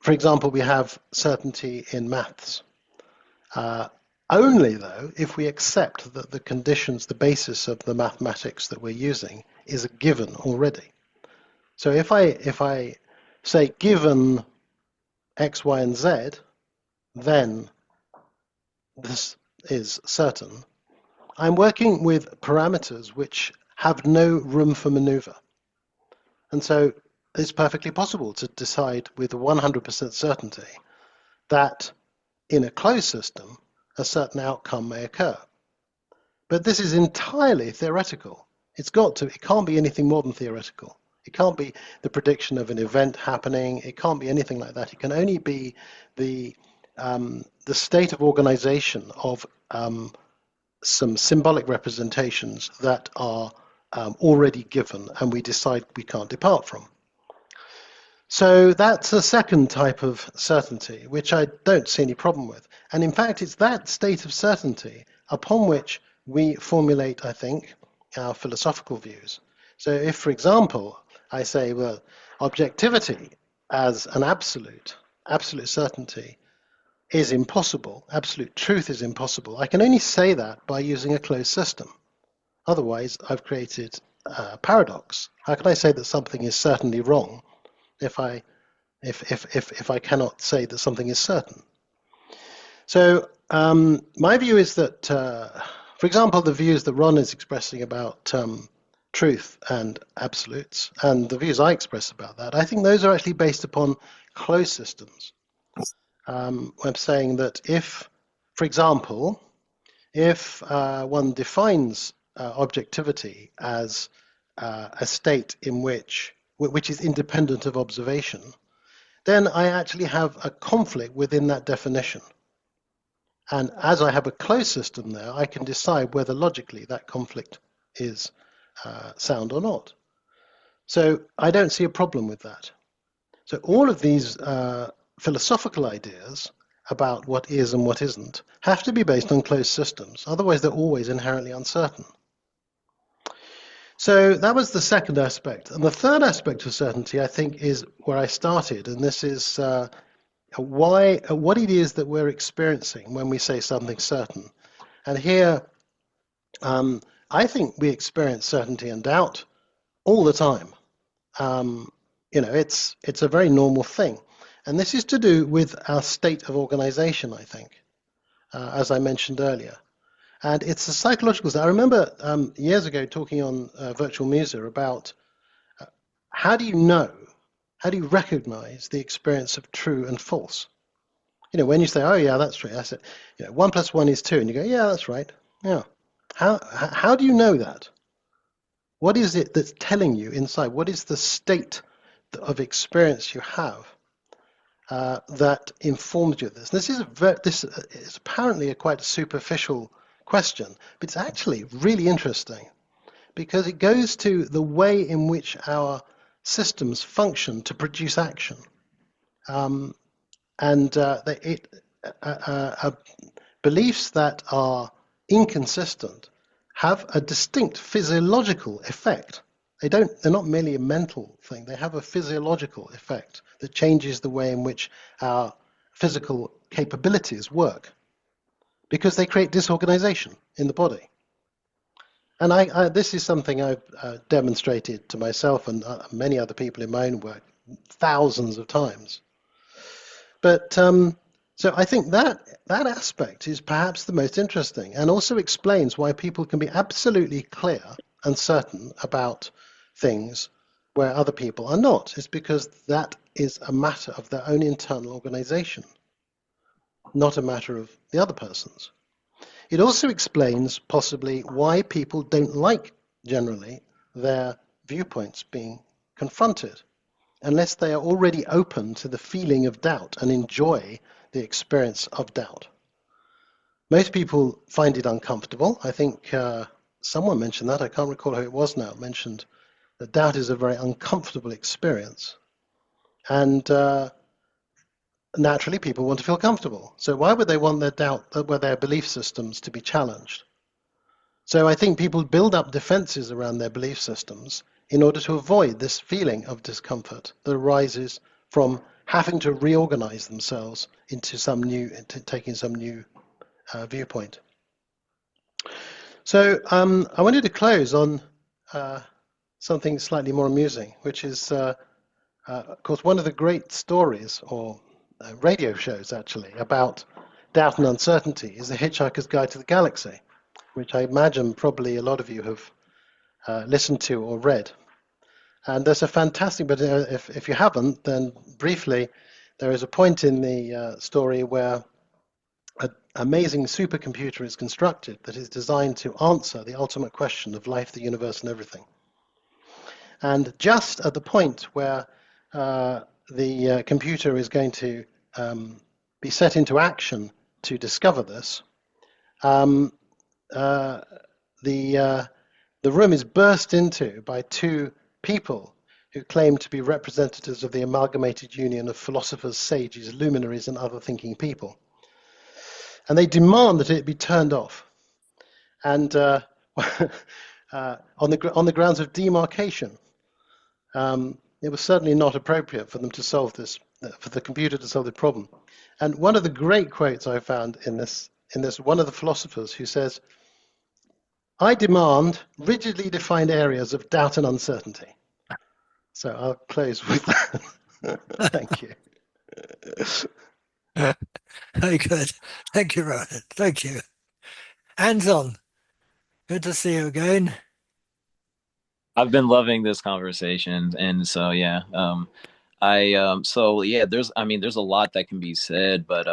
H: for example, we have certainty in maths. Only, though, if we accept that the conditions, the basis of the mathematics that we're using is a given already. So if I say given X, Y, and Z, then this is certain. I'm working with parameters which have no room for maneuver. And so it's perfectly possible to decide with 100% certainty that in a closed system, a certain outcome may occur. But this is entirely theoretical. It can't be anything more than theoretical. It can't be the prediction of an event happening. It can't be anything like that. It can only be the state of organization of some symbolic representations that are already given and we decide we can't depart from. So that's a second type of certainty, which I don't see any problem with. And in fact, it's that state of certainty upon which we formulate, I think, our philosophical views. So if, for example, I say, well, objectivity as an absolute certainty is impossible, absolute truth is impossible, I can only say that by using a closed system. Otherwise, I've created a paradox. How can I say that something is certainly wrong if I cannot say that something is certain? So my view is that, for example, the views that Ron is expressing about truth and absolutes, and the views I express about that, I think those are actually based upon closed systems. I'm saying that if, for example, if one defines objectivity as a state in which is independent of observation, then I actually have a conflict within that definition. And as I have a closed system there, I can decide whether logically that conflict is sound or not. So I don't see a problem with that. So all of these philosophical ideas about what is and what isn't have to be based on closed systems. Otherwise, they're always inherently uncertain. So that was the second aspect. And the third aspect of certainty, I think, is where I started. And this is what it is that we're experiencing when we say something certain. And here, I think we experience certainty and doubt all the time. It's a very normal thing. And this is to do with our state of organization, I think, as I mentioned earlier. And it's a psychological. I remember years ago talking on Virtual Musa about how do you recognize the experience of true and false? When you say, oh, yeah, that's true. I said, 1 + 1 is 2. And you go, yeah, that's right. Yeah. How do you know that? What is it that's telling you inside? What is the state of experience you have that informs you of this? And this is apparently a quite superficial question, but it's actually really interesting because it goes to the way in which our systems function to produce action. Beliefs that are inconsistent have a distinct physiological effect. They're not merely a mental thing. They have a physiological effect that changes the way in which our physical capabilities work, because they create disorganization in the body. And this is something I've demonstrated to myself and many other people in my own work thousands of times. But so I think that aspect is perhaps the most interesting, and also explains why people can be absolutely clear and certain about things where other people are not. It's because that is a matter of their own internal organization, not a matter of the other person's. It also explains possibly why people don't like generally their viewpoints being confronted, unless they are already open to the feeling of doubt and enjoy the experience of doubt. Most people find it uncomfortable. I think someone mentioned that. I can't recall who it was now. Mentioned that doubt is a very uncomfortable experience. And naturally, people want to feel comfortable. So why would they want their belief systems to be challenged? So I think people build up defenses around their belief systems in order to avoid this feeling of discomfort that arises from having to reorganize themselves into taking some new viewpoint. So I wanted to close on something slightly more amusing, which is, of course, one of the great stories or radio shows actually about doubt and uncertainty is The Hitchhiker's Guide to the Galaxy, which I imagine probably a lot of you have listened to or read. And there's a fantastic, but if you haven't, then briefly, there is a point in the story where an amazing supercomputer is constructed that is designed to answer the ultimate question of life, the universe, and everything. And just at the point where the computer is going to be set into action to discover this, the room is burst into by two people who claim to be representatives of the Amalgamated Union of Philosophers, Sages, Luminaries, and other thinking people. And they demand that it be turned off, and on the grounds of demarcation. It was certainly not appropriate for them to solve this, for the computer to solve the problem. And one of the great quotes I found in this, one of the philosophers who says, "I demand rigidly defined areas of doubt and uncertainty." So I'll close with that. Thank you.
B: Very good. Thank you, Ronan. Thank you. Anton, good to see you again.
I: I've been loving this conversation, and so yeah, there's there's a lot that can be said, but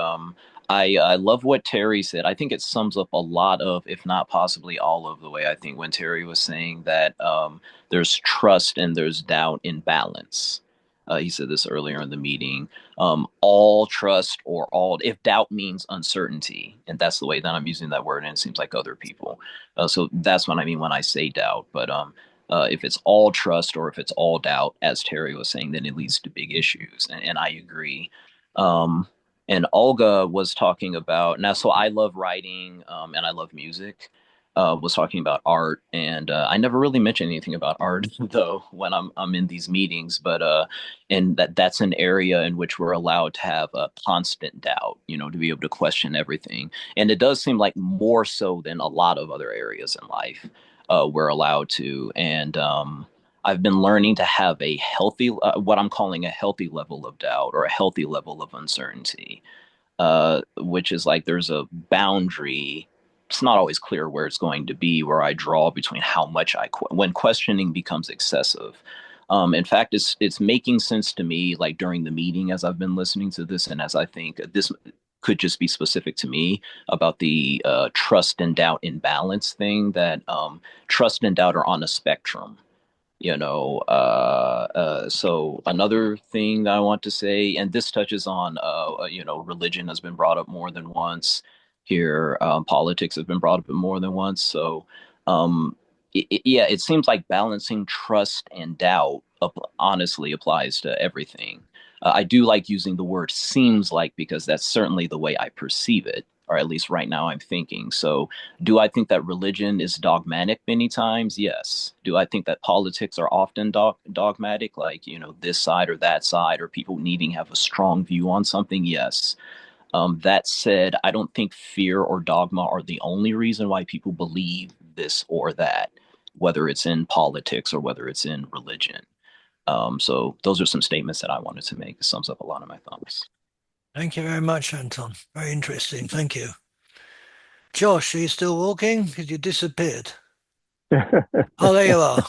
I: I love what Terry said. I think it sums up a lot of, if not possibly all of the way. I think when Terry was saying that there's trust and there's doubt in balance. He said this earlier in the meeting. All trust or all, if doubt means uncertainty, and that's the way that I'm using that word, and it seems like other people. So that's what I mean when I say doubt. But If it's all trust or if it's all doubt, as Terry was saying, then it leads to big issues. And I agree. And Olga was talking about now, so I love writing and I love music. Was talking about art, and I never really mentioned anything about art though when I'm in these meetings. But and that's an area in which we're allowed to have a constant doubt, to be able to question everything. And it does seem like more so than a lot of other areas in life we're allowed to. And I've been learning to have a healthy, what I'm calling a healthy level of doubt or a healthy level of uncertainty, which is like there's a boundary. It's not always clear where it's going to be, where I draw between how much when questioning becomes excessive. In fact, it's making sense to me, like during the meeting, as I've been listening to this, and as I think this could just be specific to me about the trust and doubt imbalance thing, that trust and doubt are on a spectrum. So another thing that I want to say, and this touches on religion has been brought up more than once here. Politics has been brought up more than once. So yeah, it seems like balancing trust and doubt honestly applies to everything. I do like using the word seems like, because that's certainly the way I perceive it, or at least right now I'm thinking. So do I think that religion is dogmatic many times? Yes. Do I think that politics are often dogmatic, like, this side or that side, or people needing to have a strong view on something? Yes. That said, I don't think fear or dogma are the only reason why people believe this or that, whether it's in politics or whether it's in religion. So those are some statements that I wanted to make. It sums up a lot of my thoughts.
B: Thank you very much, Anton. Very interesting. Thank you. Josh, are you still walking? Because you disappeared. Oh, there you are.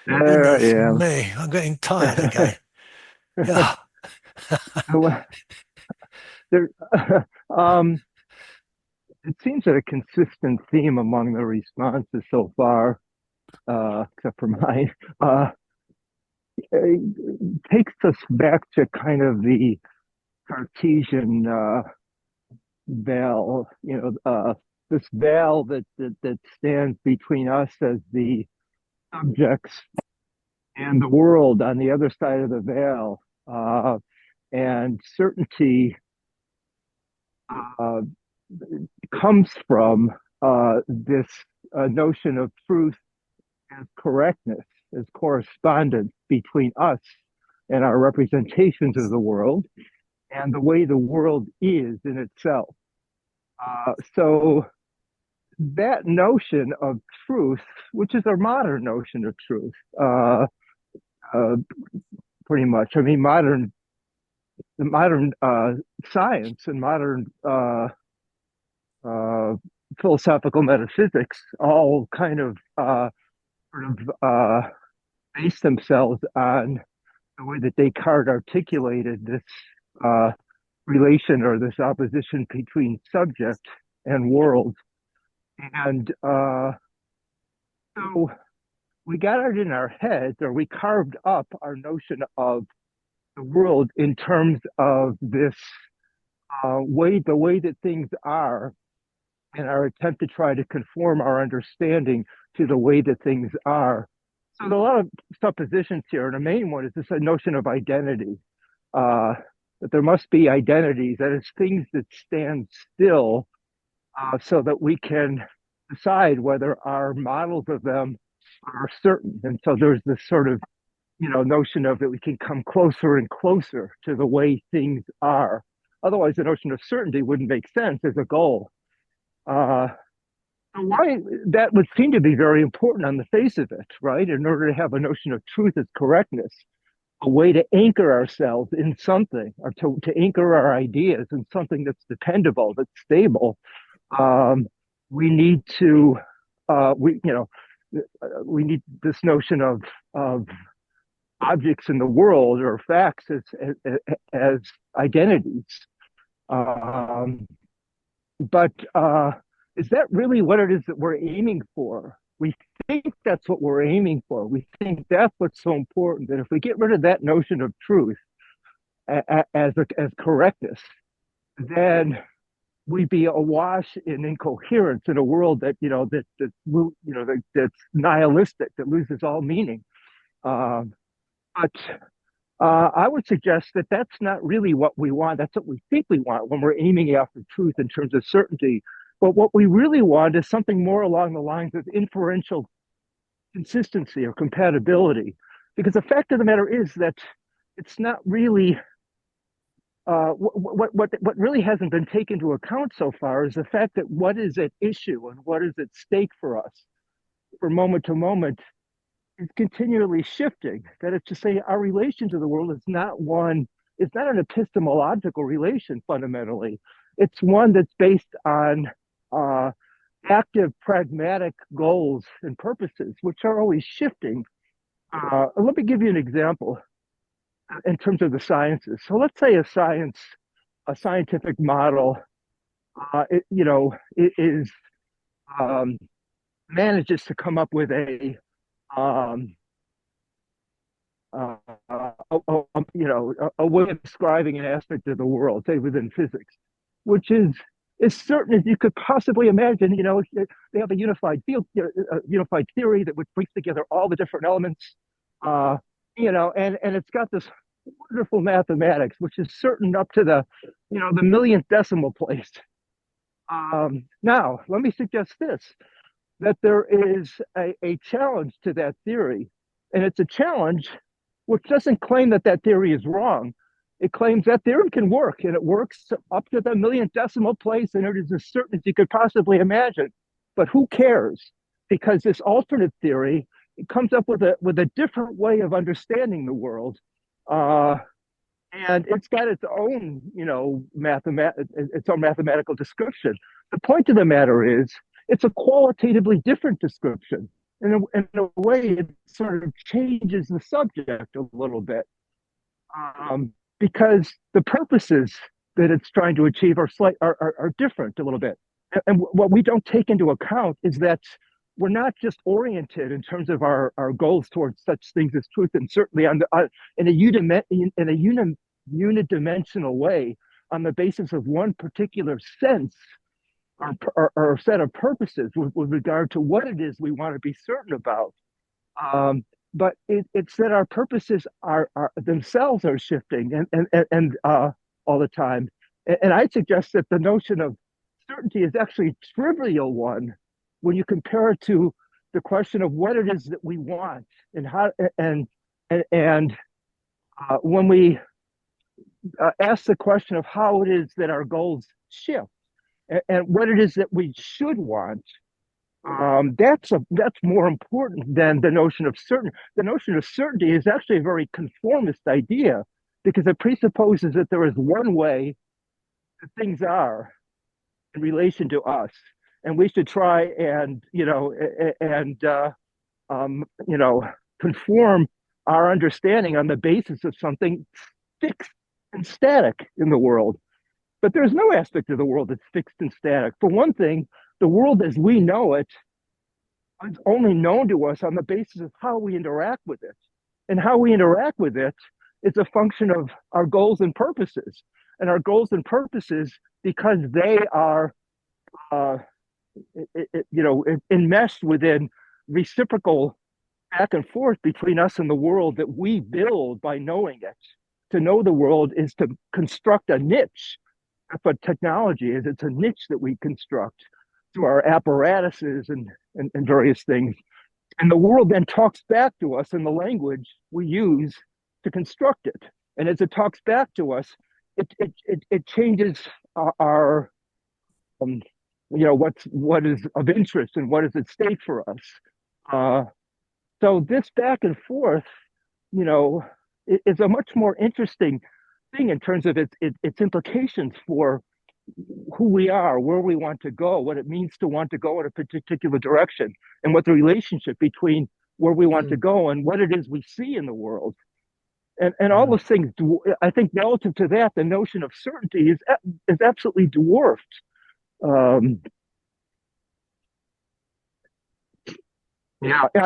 J: There I
B: Goodness
J: am.
B: me, I'm getting tired again. Yeah.
J: There, um, it seems that a consistent theme among the responses so far, except for mine, takes us back to kind of the Cartesian veil, this veil that stands between us as the subjects and the world on the other side of the veil. And certainty comes from this notion of truth as correctness, as correspondence between us and our representations of the world and the way the world is in itself. So that notion of truth, which is a modern notion of truth, pretty much. I mean, modern science and modern philosophical metaphysics all kind of base themselves on the way that Descartes articulated this relation or this opposition between subject and world. And so we got it in our heads, or we carved up our notion of the world in terms of this the way that things are, and our attempt to try to conform our understanding to the way that things are. So there's a lot of suppositions here, and the main one is this notion of identity, that there must be identities, that is things that stand still, so that we can decide whether our models of them are certain. And so there's this sort of, notion of that we can come closer and closer to the way things are. Otherwise, the notion of certainty wouldn't make sense as a goal. Why that would seem to be very important on the face of it, right? In order to have a notion of truth as correctness, a way to anchor ourselves in something, or to anchor our ideas in something that's dependable, that's stable. We need to, we need this notion of objects in the world or facts as identities. But is that really what it is that we're aiming for? We think that's what we're aiming for. We think that's what's so important, that if we get rid of that notion of truth as correctness, then we'd be awash in incoherence in a world that that's nihilistic, that loses all meaning. But I would suggest that that's not really what we want. That's what we think we want when we're aiming after truth in terms of certainty. But what we really want is something more along the lines of inferential consistency or compatibility. Because the fact of the matter is that it's not really what really hasn't been taken into account so far is the fact that what is at issue and what is at stake for us from moment to moment is continually shifting. That is to say, our relation to the world is not an epistemological relation fundamentally. It's one that's based on active pragmatic goals and purposes, which are always shifting. Let me give you an example in terms of the sciences. So let's say a scientific model, manages to come up with a way of describing an aspect of the world, say within physics, which is as certain as you could possibly imagine. They have a unified field, unified theory that which brings together all the different elements, and it's got this wonderful mathematics, which is certain up to the millionth decimal place. Now, let me suggest this, that there is a challenge to that theory, and it's a challenge which doesn't claim that theory is wrong. It claims that theory can work, and it works up to the millionth decimal place, and it is as certain as you could possibly imagine. But who cares? Because this alternate theory, it comes up with a different way of understanding the world, and it's got its own, its own mathematical description. The point of the matter is, it's a qualitatively different description. In a way, it sort of changes the subject a little bit, because the purposes that it's trying to achieve are different a little bit. And what we don't take into account is that we're not just oriented in terms of our goals towards such things as truth and certainly in a unidimensional way on the basis of one particular sense or set of purposes with regard to what it is we want to be certain about. But it's that our purposes are themselves are shifting and all the time. And I suggest that the notion of certainty is actually a trivial one when you compare it to the question of what it is that we want and how and when we ask the question of how it is that our goals shift and what it is that we should want, that's more important than the notion of certainty. The notion of certainty is actually a very conformist idea because it presupposes that there is one way that things are in relation to us, and we should try and conform our understanding on the basis of something fixed and static in the world. But there's no aspect of the world that's fixed and static. For one thing, the world as we know it is only known to us on the basis of how we interact with it. And how we interact with it is a function of our goals and purposes. And our goals and purposes, because they are enmeshed within reciprocal back and forth between us and the world that we build by knowing it. To know the world is to construct a niche. That's what technology is. It's a niche that we construct through our apparatuses and various things. And the world then talks back to us in the language we use to construct it. And as it talks back to us, it changes our what is of interest and what is at stake for us. So this back and forth, is a much more interesting thing in terms of its implications for who we are, where we want to go, what it means to want to go in a particular direction, and what the relationship between where we want to go and what it is we see in the world. And all those things, I think relative to that, the notion of certainty is absolutely dwarfed. I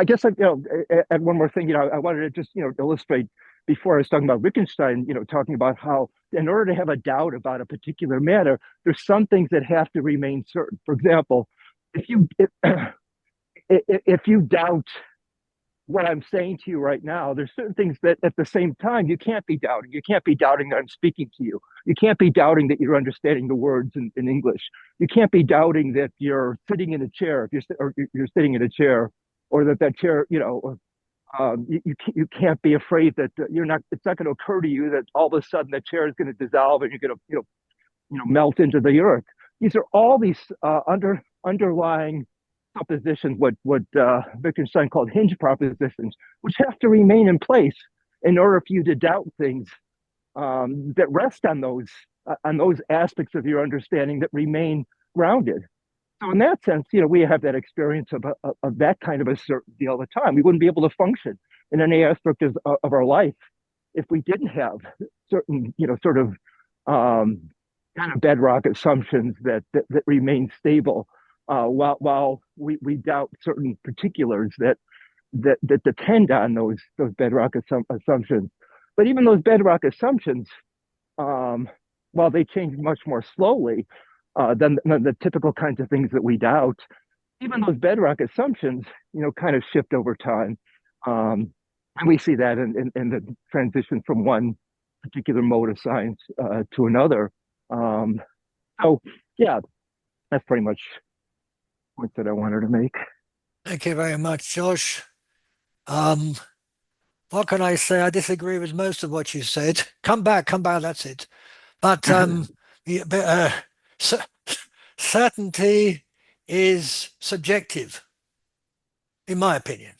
J: guess and one more thing, I wanted to just illustrate before I was talking about Wittgenstein, talking about how in order to have a doubt about a particular matter, there's some things that have to remain certain. For example, if you doubt what I'm saying to you right now, there's certain things that at the same time you can't be doubting. You can't be doubting that I'm speaking to you. You can't be doubting that you're understanding the words in English. You can't be doubting that you're sitting in a chair if you're sitting in a chair, or that chair, you can't be afraid that it's not going to occur to you that all of a sudden the chair is going to dissolve and you're going to melt into the earth. These are all these underlying suppositions, what Wittgenstein called hinge propositions, which have to remain in place in order for you to doubt things that rest on those aspects of your understanding that remain grounded. So in that sense, we have that experience of that kind of a certainty all the time. We wouldn't be able to function in any aspect of our life if we didn't have certain, sort of kind of bedrock assumptions that remain stable while we doubt certain particulars that depend on those bedrock assumptions. But even those bedrock assumptions, while they change much more slowly than the typical kinds of things that we doubt, even those bedrock assumptions, kind of shift over time. And we see that in the transition from one particular mode of science to another. So yeah, that's pretty much the point that I wanted to make.
B: Thank you very much, Josh. What can I say? I disagree with most of what you said. Come back, that's it. But certainty is subjective, in my opinion.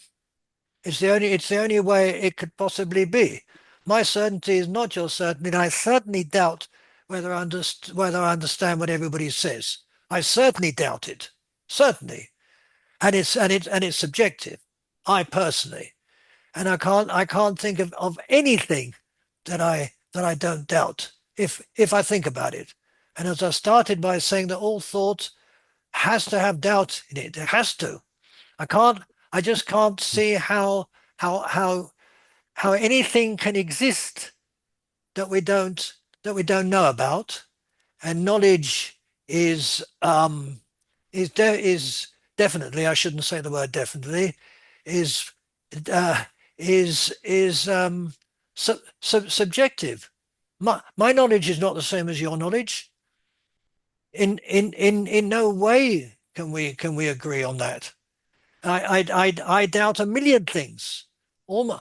B: It's the only way it could possibly be. My certainty is not your certainty, and I certainly doubt whether I understand what everybody says. I certainly doubt it. Certainly. And it's subjective. I personally. And I can't think of anything that I don't doubt if I think about it. And as I started by saying that all thought has to have doubt in it. It has to. I just can't see how anything can exist that we don't know about. And knowledge is definitely, I shouldn't say the word definitely, is subjective. My knowledge is not the same as your knowledge. In no way can we agree on that. I doubt a million things. All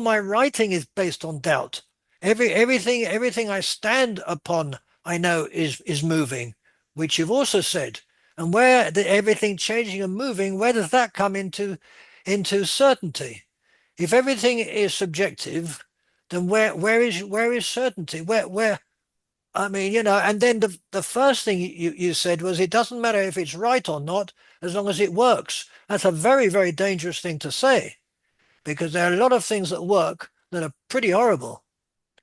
B: my writing is based on doubt. Everything I stand upon, I know is moving, which you've also said. And where everything changing and moving, where does that come into certainty? If everything is subjective, then where is certainty? Where I mean, and then the first thing you said was it doesn't matter if it's right or not, as long as it works. That's a very, very dangerous thing to say, because there are a lot of things that work that are pretty horrible.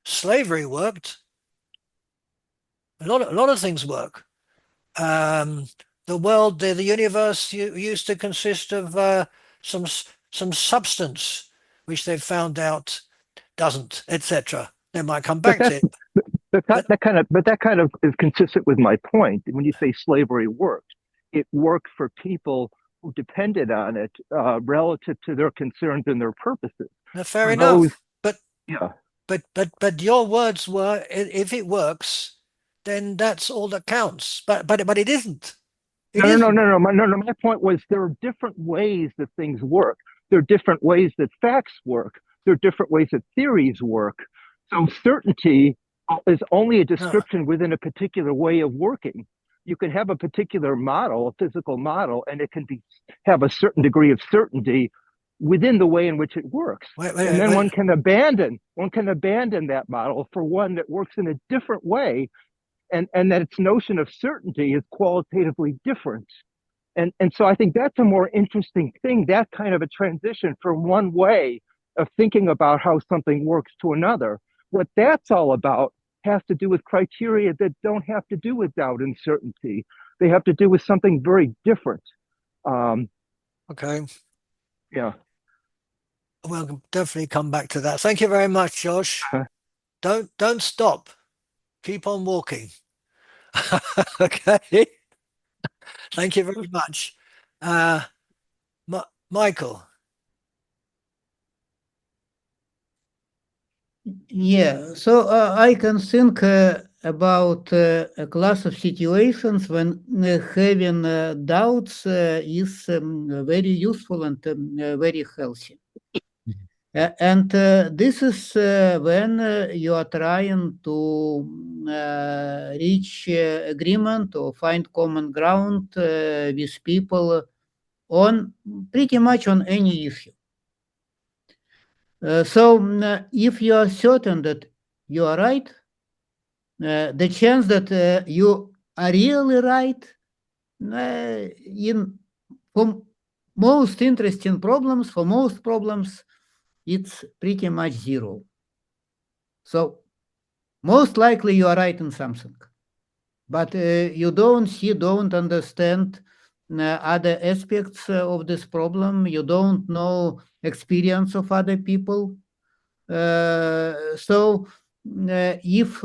B: Slavery worked. A lot of things work. The world, the universe used to consist of some substance, which they've found out doesn't, etc. They might come back to it.
J: That kind of is consistent with my point. When you say slavery worked, it worked for people who depended on it relative to their concerns and their purposes.
B: Now, fair enough. But your words were, if it works, then that's all that counts. But it isn't.
J: No. My point was there are different ways that things work. There are different ways that facts work. There are different ways that theories work. So certainty is only a description within a particular way of working. You can have a particular model, a physical model, and it can have a certain degree of certainty within the way in which it works. One can abandon that model for one that works in a different way, and that its notion of certainty is qualitatively different. And so I think that's a more interesting thing, that kind of a transition from one way of thinking about how something works to another. What that's all about has to do with criteria that don't have to do with doubt and certainty. They have to do with something very different.
B: Okay.
J: Yeah.
B: we'll definitely come back to that. Thank you very much, Josh. Don't stop. Keep on walking. Okay. Thank you very much. Michael.
C: Yeah, so I can think about a class of situations when having doubts is very useful and very healthy. And this is when you are trying to reach agreement or find common ground with people on pretty much on any issue. So if you are certain that you are right, the chance that you are really right for most interesting problems, for most problems, it's pretty much zero. So most likely you are right in something, but you don't understand other aspects of this problem. You don't know experience of other people. So if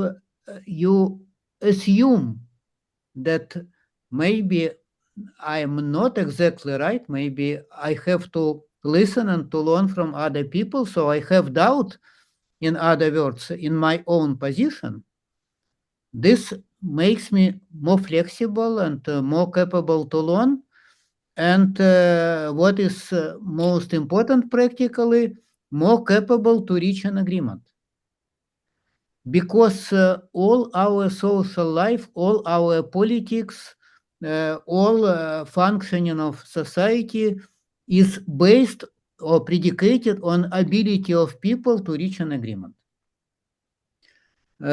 C: you assume that maybe I am not exactly right, maybe I have to listen and to learn from other people, so I have doubt, in other words, in my own position, this makes me more flexible and more capable to learn. And what is most important practically, more capable to reach an agreement. Because all our social life, all our politics, all functioning of society is based or predicated on ability of people to reach an agreement.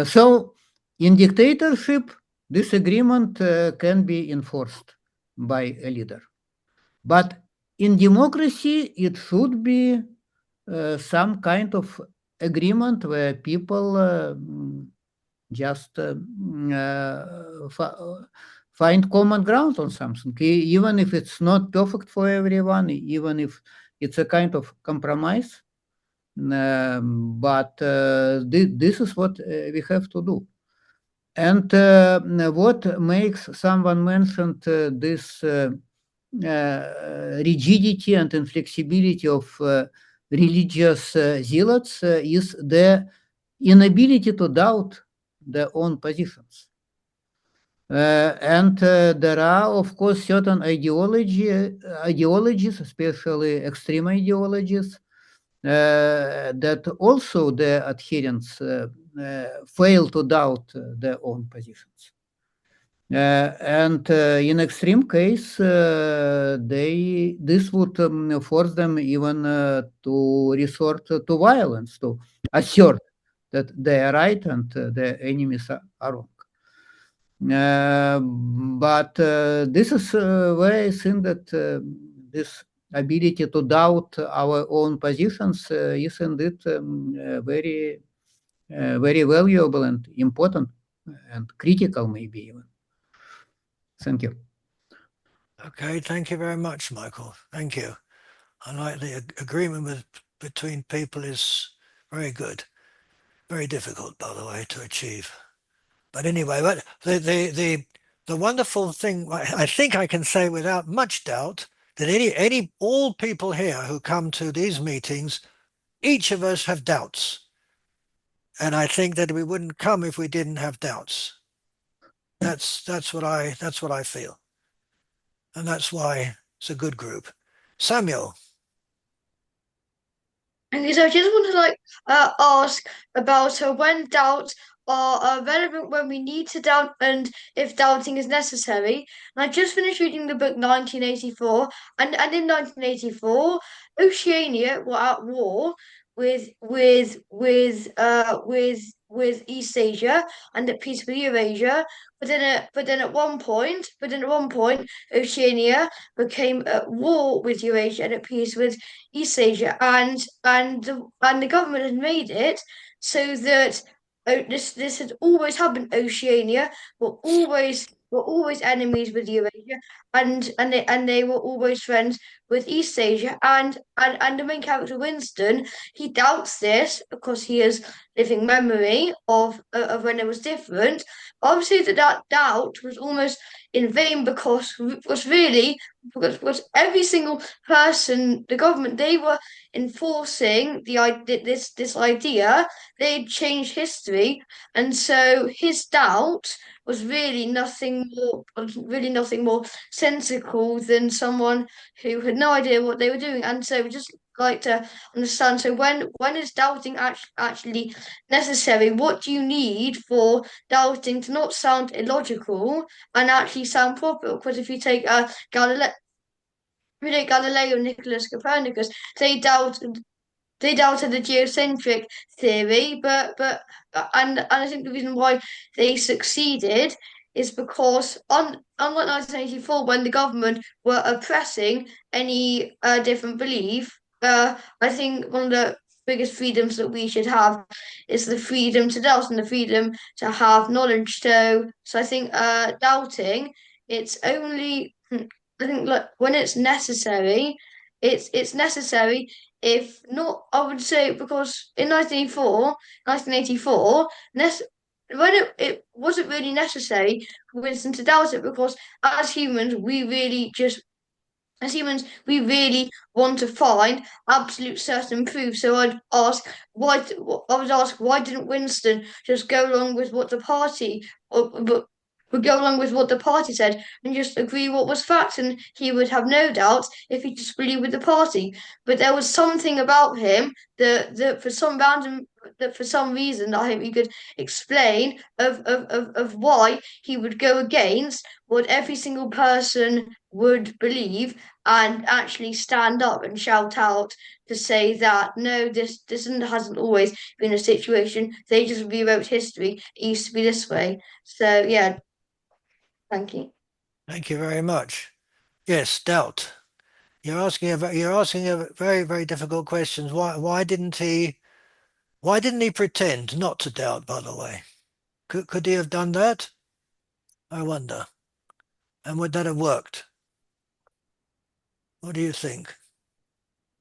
C: So in dictatorship, this agreement can be enforced by a leader. But in democracy, it should be some kind of agreement where people just find common ground on something, even if it's not perfect for everyone, even if it's a kind of compromise. But this is what we have to do. And what makes someone mentioned this rigidity and inflexibility of religious zealots is the inability to doubt their own positions. And there are, of course, certain ideologies, especially extreme ideologies, that also the adherents fail to doubt their own positions. And in extreme case, this would force them even to resort to violence, to assert that they are right and their enemies are wrong. But this is where I think that this ability to doubt our own positions is indeed very, very valuable and important and critical, maybe even. Thank you.
B: Okay, thank you very much, Michael. Thank you. I like the agreement between people is very good. Very difficult, by the way, to achieve. But anyway, but the wonderful thing, I think I can say without much doubt, that all people here who come to these meetings, each of us have doubts. And I think that we wouldn't come if we didn't have doubts. That's what I feel. And that's why it's a good group. Samuel.
K: Okay, so I just want to ask about when doubts are relevant, when we need to doubt, and if doubting is necessary. And I just finished reading the book 1984, and in 1984, Oceania were at war with East Asia and at peace with Eurasia. But then at one point, Oceania became at war with Eurasia and at peace with East Asia, and the government had made it so that this had always happened. Oceania will always were always enemies with Eurasia, and they were always friends with East Asia. And the main character Winston, he doubts this because he has living memory of when it was different. Obviously, that doubt was almost in vain because was really because every single person, the government, they were enforcing this idea. They changed history, and so his doubt was really nothing more sensical than someone who had no idea what they were doing. And so we just like to understand. So when is doubting actually necessary? What do you need for doubting to not sound illogical and actually sound proper? Because if you take Galileo and Nicholas Copernicus, they doubted the geocentric theory, and I think the reason why they succeeded is because unlike 1984, when the government were oppressing any different belief, I think one of the biggest freedoms that we should have is the freedom to doubt and the freedom to have knowledge. So I think doubting it's only I think like when it's necessary, it's necessary if not, I would say because in 1984, when it wasn't really necessary for Winston to doubt it because as humans, we really want to find absolute certain proof. So I would ask, why didn't Winston just go along with what the party, but would go along with what the party said and just agree what was fact, and he would have no doubt if he just believed with the party. But there was something about him that for some reason I hope you could explain of why he would go against what every single person would believe and actually stand up and shout out to say that no, this hasn't always been a situation. They just rewrote history. It used to be this way. So yeah, thank you.
B: Thank you very much. Yes, doubt. You're asking a very, very difficult questions. Why didn't he pretend not to doubt, by the way? Could he have done that? I wonder. And would that have worked? What do you think?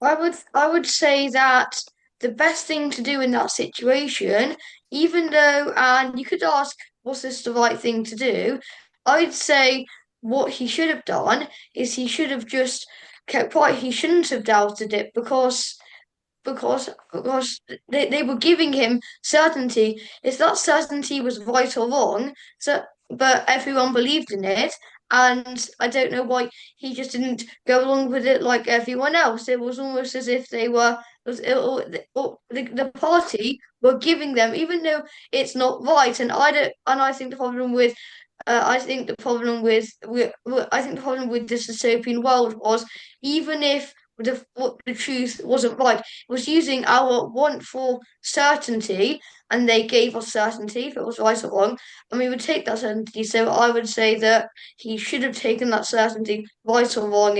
K: I would say that the best thing to do in that situation, even though, and you could ask, was this the right thing to do? I'd say what he should have done is he should have just kept quiet. He shouldn't have doubted it because they were giving him certainty. If that certainty was right or wrong, but everyone believed in it, and I don't know why he just didn't go along with it like everyone else. It was almost as if they were the party were giving them, even though it's not right. And I think the problem with I think the problem with this dystopian world was even if the truth wasn't right, it was using our want for certainty, and they gave us certainty if it was right or wrong, and we would take that certainty. So I would say that he should have taken that certainty, right or wrong.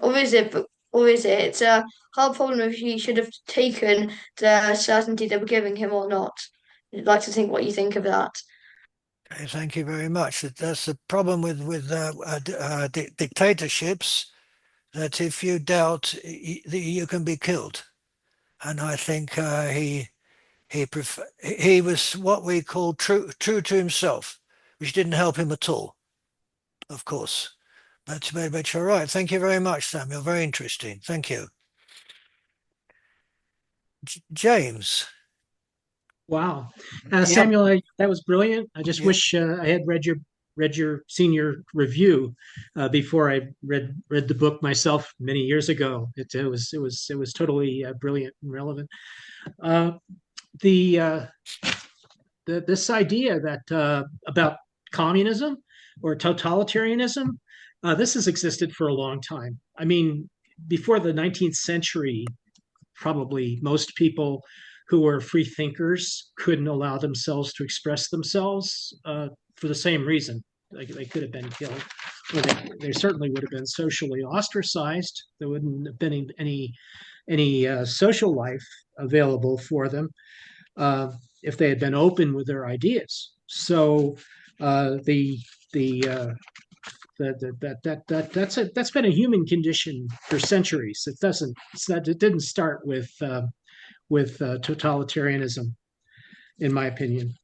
K: Or is it? Or is it? It's a hard problem if he should have taken the certainty they were giving him or not. I'd like to think what you think of that.
B: Okay, thank you very much. That's the problem with dictatorships, that if you doubt, you can be killed. And I think he was what we call true to himself, which didn't help him at all, of course. But you're right. Thank you very much, Samuel. Very interesting. Thank you. James.
F: Wow, Samuel, that was brilliant. I just wish I had read your senior review before I read the book myself many years ago. It was totally brilliant and relevant. This idea that about communism or totalitarianism, this has existed for a long time. I mean, before the 19th century, probably most people who were free thinkers couldn't allow themselves to express themselves for the same reason. They could have been killed, or they certainly would have been socially ostracized. There wouldn't have been any social life available for them if they had been open with their ideas. So the that's been a human condition for centuries. It didn't start with totalitarianism, in my opinion.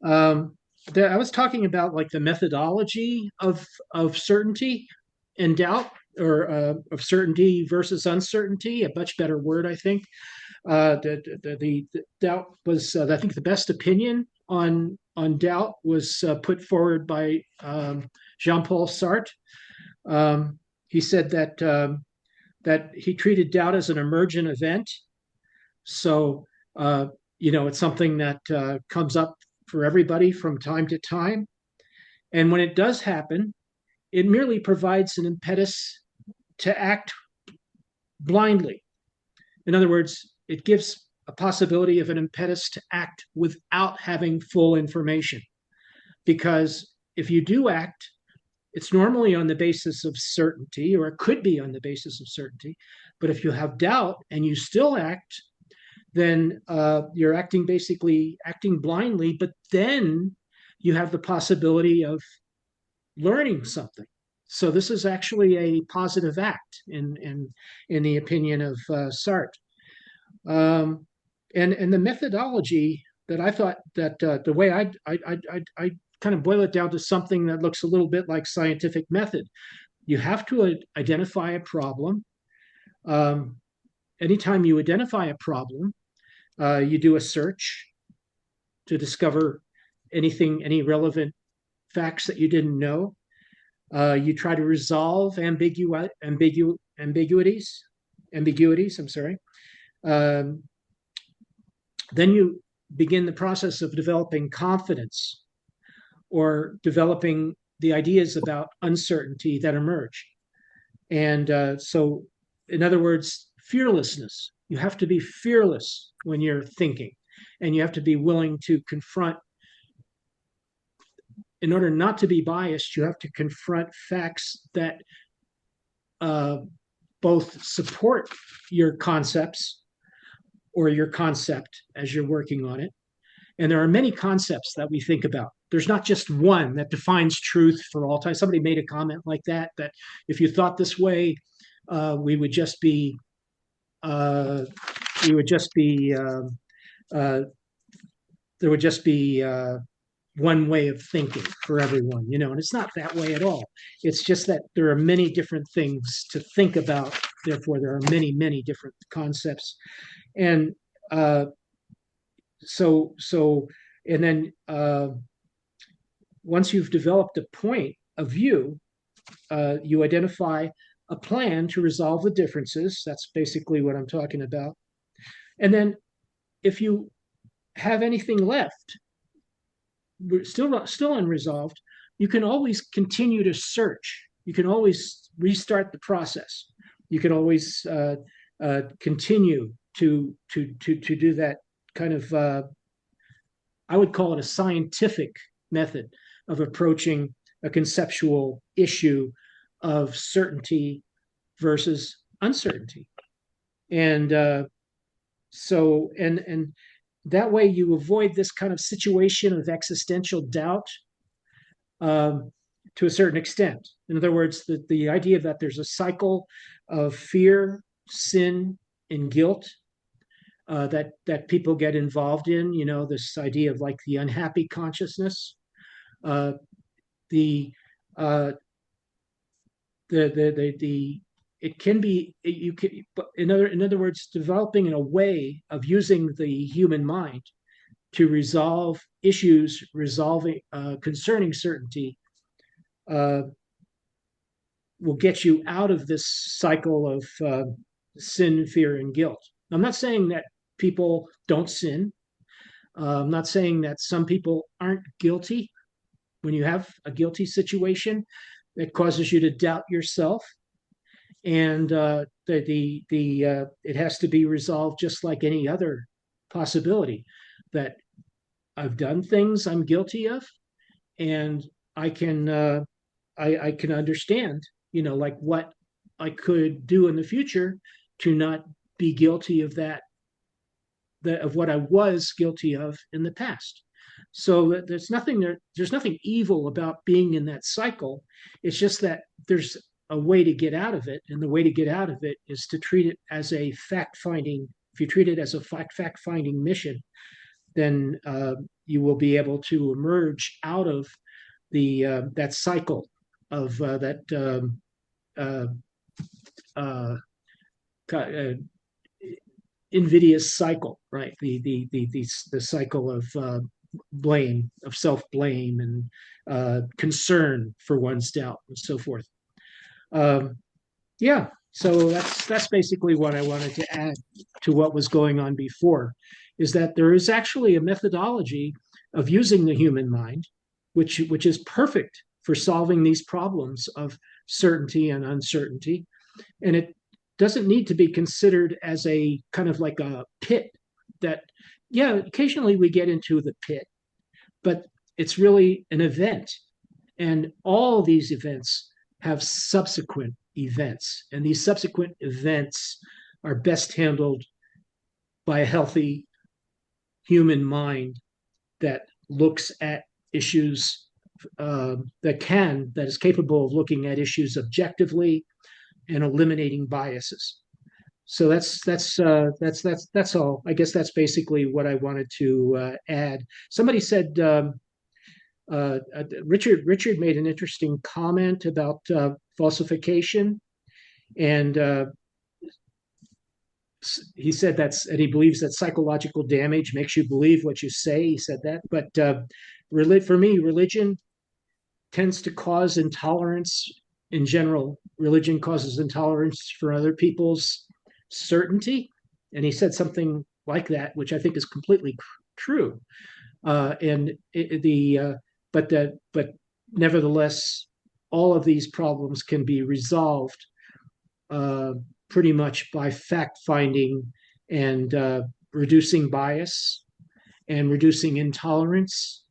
F: I was talking about like the methodology of certainty and doubt, or of certainty versus uncertainty, a much better word, I think. The doubt was, I think, the best opinion on doubt was put forward by Jean-Paul Sartre. He said that he treated doubt as an emergent event. So it's something that comes up for everybody from time to time, and when it does happen, it merely provides an impetus to act blindly. In other words, it gives a possibility of an impetus to act without having full information. Because if you do act, it's normally on the basis of certainty, or it could be on the basis of certainty. But if you have doubt and you still act, then you're basically acting blindly, but then you have the possibility of learning something. So this is actually a positive act in the opinion of Sartre. And the methodology that I thought that the way I kind of boil it down to something that looks a little bit like scientific method. You have to identify a problem. Anytime you identify a problem, you do a search to discover any relevant facts that you didn't know. You try to resolve ambiguities. I'm sorry. Then you begin the process of developing confidence, or developing the ideas about uncertainty that emerge. And so, in other words, fearlessness. You have to be fearless when you're thinking, and you have to be willing to confront. In order not to be biased, you have to confront facts that both support your concepts, or your concept as you're working on it. And there are many concepts that we think about. There's not just one that defines truth for all time. Somebody made a comment like that if you thought this way, we would just be there would just be one way of thinking for everyone, and it's not that way at all. It's just that there are many different things to think about. Therefore, there are many, many different concepts. And and then once you've developed a point of view, you identify a plan to resolve the differences. That's basically what I'm talking about. And then if you have anything left, still unresolved, you can always continue to search. You can always restart the process. You can always continue to do that kind of, I would call it a scientific method of approaching a conceptual issue of certainty versus uncertainty. And and that way you avoid this kind of situation of existential doubt to a certain extent. In other words, the idea that there's a cycle of fear, sin, and guilt that people get involved in, this idea of like the unhappy consciousness, it can be, in other words, developing a way of using the human mind to resolve issues concerning certainty will get you out of this cycle of sin, fear, and guilt. I'm not saying that people don't sin. I'm not saying that some people aren't guilty. When you have a guilty situation, that causes you to doubt yourself, and it has to be resolved just like any other possibility. That I've done things I'm guilty of, and I can understand, like what I could do in the future to not be guilty of of what I was guilty of in the past. So there's nothing evil about being in that cycle. It's just that there's a way to get out of it, and the way to get out of it is to treat it as a fact-finding. If you treat it as a fact-finding mission, then you will be able to emerge out of that cycle of invidious cycle, right? The cycle of blame, of self-blame, and concern for one's doubt, and so forth. Yeah, so that's basically what I wanted to add to what was going on before, is that there is actually a methodology of using the human mind, which is perfect for solving these problems of certainty and uncertainty, and it doesn't need to be considered as a kind of like a pit that, yeah, occasionally we get into the pit, but it's really an event. And all these events have subsequent events. And these subsequent events are best handled by a healthy human mind that looks at issues that is capable of looking at issues objectively and eliminating biases. So that's all. I guess that's basically what I wanted to add. Somebody said Richard made an interesting comment about falsification, and he said and he believes that psychological damage makes you believe what you say. He said that, but for me, religion tends to cause intolerance in general. Religion causes intolerance for other people's certainty, and he said something like that, which I think is completely true. But nevertheless, all of these problems can be resolved pretty much by fact-finding and reducing bias and reducing intolerance.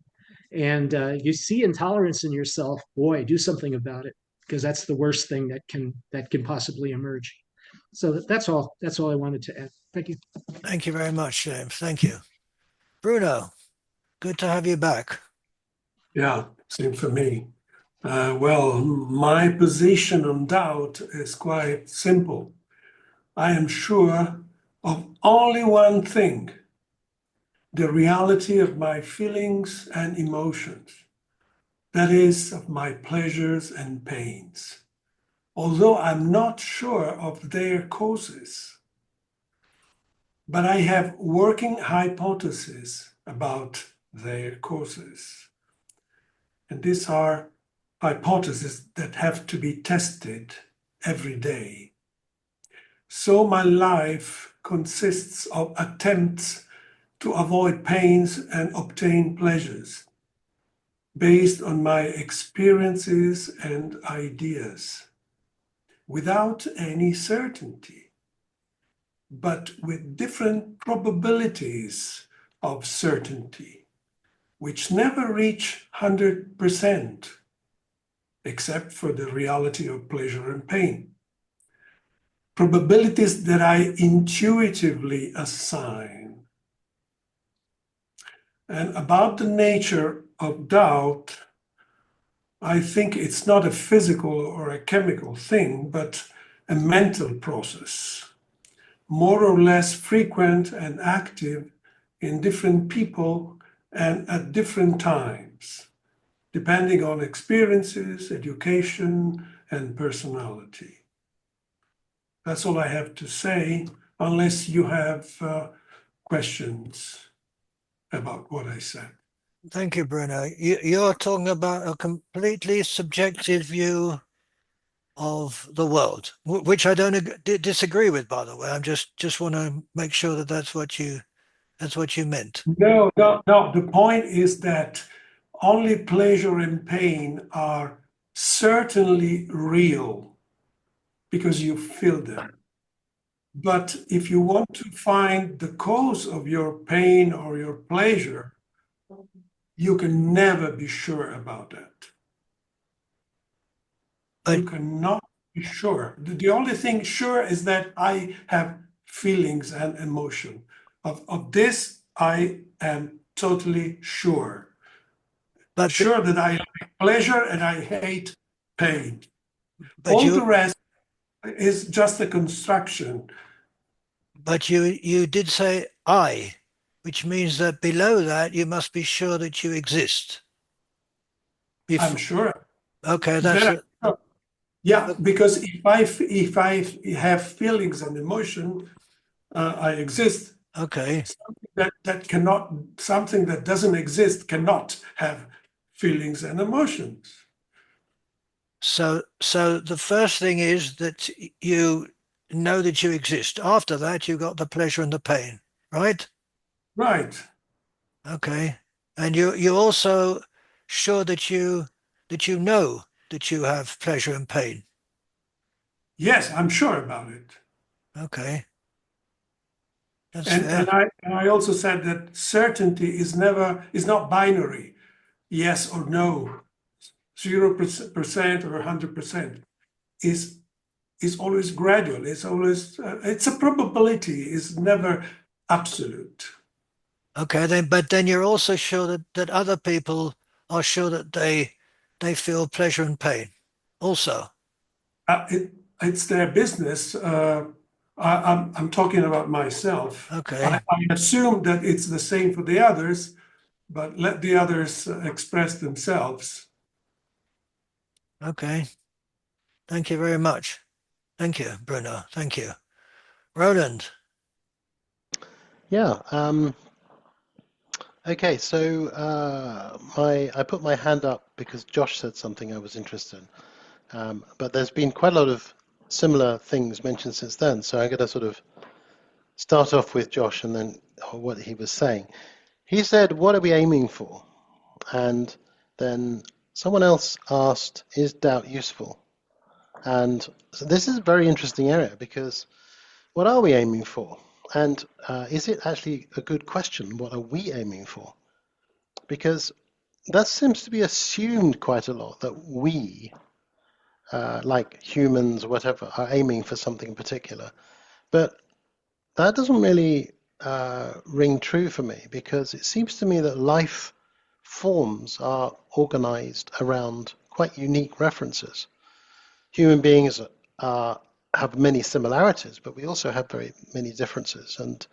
F: And you see intolerance in yourself, boy, do something about it, because that's the worst thing that can possibly emerge. So that's all I wanted to add. Thank you.
B: Thank you very much, James. Thank you. Bruno, good to have you back.
L: Yeah, same for me. Well, my position on doubt is quite simple. I am sure of only one thing: the reality of my feelings and emotions, that is, of my pleasures and pains, although I'm not sure of their causes. But I have working hypotheses about their causes. And these are hypotheses that have to be tested every day. So my life consists of attempts to avoid pains and obtain pleasures based on my experiences and ideas, without any certainty, but with different probabilities of certainty, which never reach 100%, except for the reality of pleasure and pain. Probabilities that I intuitively assign. And about the nature of doubt, I think it's not a physical or a chemical thing, but a mental process, more or less frequent and active in different people and at different times, depending on experiences, education, and personality. That's all I have to say, unless you have questions about what I said.
B: Thank you, Bruno. You're talking about a completely subjective view of the world, which I don't disagree with, by the way. I just want to make sure that that's what you meant.
L: No. The point is that only pleasure and pain are certainly real because you feel them. But if you want to find the cause of your pain or your pleasure, you can never be sure about that. You cannot be sure. The only thing sure is that I have feelings and emotion. Of this, I am totally sure.
B: But
L: Sure that I like pleasure and I hate pain.
B: but
L: All
B: you
L: the rest is just a construction.
B: but you did say I, which means that below that you must be sure that you exist.
L: I'm sure.
B: Okay, that's
L: Then yeah, because if I have feelings and emotion, I exist.
B: okay.
L: Something that doesn't exist cannot have feelings and emotions.
B: So the first thing is that you know that you exist. After that, you got the pleasure and the pain, right?
L: Right.
B: Okay. And you also sure that you know that you have pleasure and pain.
L: Yes, I'm sure about it.
B: Okay. That's
L: And
B: fair.
L: I also said that certainty is not binary, yes or no, 0% or 100%. Is always gradual. It's always it's a probability. It's never absolute.
B: Okay, but then you're also sure that other people are sure that they feel pleasure and pain also.
L: It's their business. I'm talking about myself.
B: Okay.
L: I assume that it's the same for the others, but let the others express themselves.
B: Okay. Thank you very much. Thank you, Bruno. Thank you. Roland.
H: Yeah. Okay. So I put my hand up because Josh said something I was interested in. But there's been quite a lot of similar things mentioned since then. So I'm going to sort of start off with Josh and then what he was saying. He said, "What are we aiming for?" And then someone else asked, "Is doubt useful?" And so this is a very interesting area because what are we aiming for? And is it actually a good question? What are we aiming for? Because that seems to be assumed quite a lot that we, like humans, whatever, are aiming for something particular. But that doesn't really ring true for me because it seems to me that life forms are organized around quite unique references. Human beings have many similarities, but we also have very many differences. And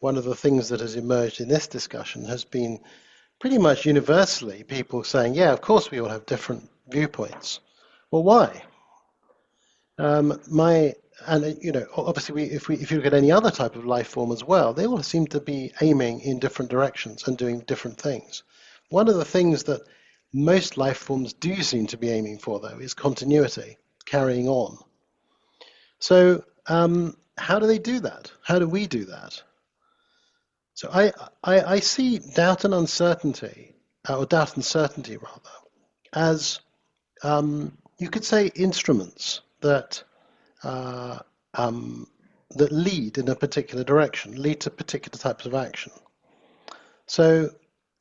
H: one of the things that has emerged in this discussion has been pretty much universally people saying, yeah, of course we all have different viewpoints. Well, why? Obviously, if you look at any other type of life form as well, they all seem to be aiming in different directions and doing different things. One of the things that most life forms do seem to be aiming for, though, is continuity, carrying on. So how do they do that? How do we do that? So I see doubt and uncertainty, or doubt and certainty rather, as you could say instruments that that lead in a particular direction, lead to particular types of action. So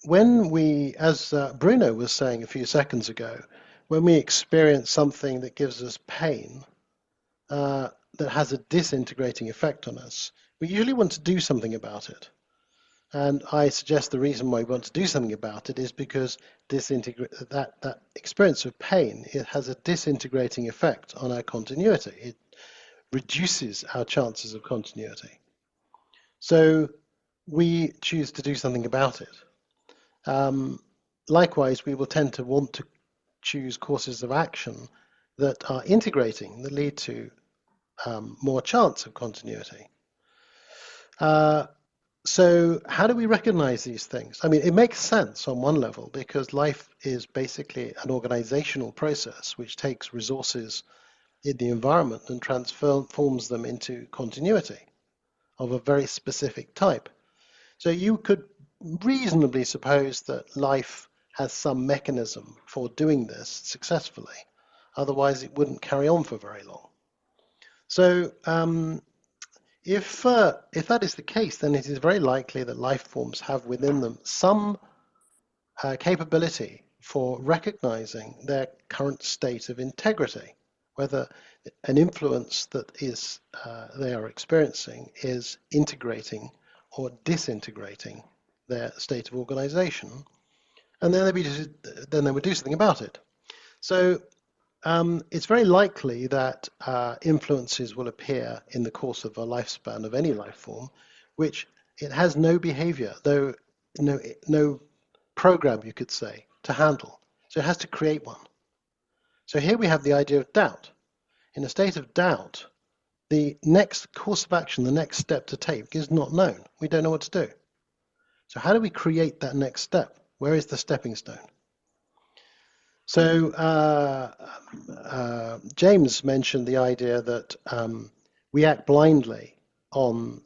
H: when we, as Bruno was saying a few seconds ago, when we experience something that gives us pain, that has a disintegrating effect on us, we usually want to do something about it. And I suggest the reason why we want to do something about it is because that experience of pain, it has a disintegrating effect on our continuity. It reduces our chances of continuity. So we choose to do something about it. Likewise, we will tend to want to choose courses of action that are integrating, that lead to more chance of continuity. So how do we recognize these things? I mean, it makes sense on one level because life is basically an organizational process which takes resources in the environment and transforms them into continuity of a very specific type. So you could reasonably suppose that life has some mechanism for doing this successfully. Otherwise, it wouldn't carry on for very long. So if that is the case, then it is very likely that life forms have within them some capability for recognizing their current state of integrity, whether an influence that is they are experiencing is integrating or disintegrating their state of organization, and then they would do something about it. So it's very likely that influences will appear in the course of a lifespan of any life form, which it has no behavior, though no program, you could say, to handle. So it has to create one. So here we have the idea of doubt. In a state of doubt, the next course of action, the next step to take is not known. We don't know what to do. So how do we create that next step? Where is the stepping stone? So James mentioned the idea that we act blindly on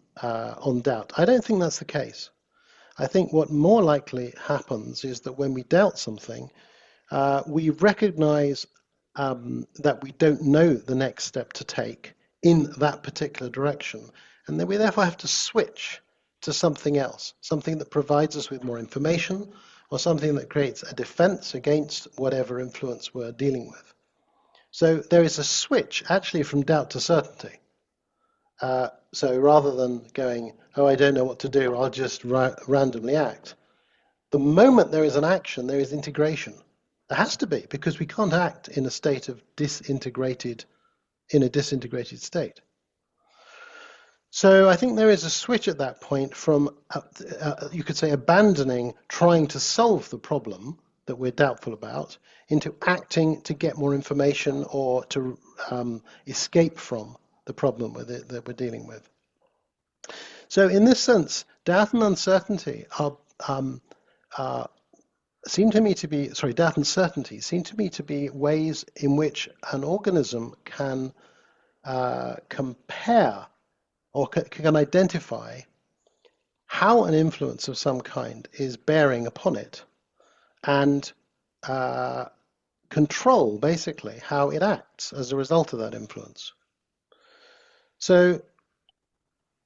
H: doubt. I don't think that's the case. I think what more likely happens is that when we doubt something, we recognize that we don't know the next step to take in that particular direction, and then we therefore have to switch to something else, something that provides us with more information, or something that creates a defense against whatever influence we're dealing with. So there is a switch actually from doubt to certainty. So rather than going, oh, I don't know what to do, I'll just randomly act. The moment there is an action, there is integration. There has to be, because we can't act in a state of disintegrated state. So I think there is a switch at that point from, you could say, abandoning trying to solve the problem that we're doubtful about into acting to get more information or to escape from the problem that we're dealing with. So in this sense, doubt and uncertainty seem to me to be ways in which an organism can compare or can identify how an influence of some kind is bearing upon it and control basically how it acts as a result of that influence. So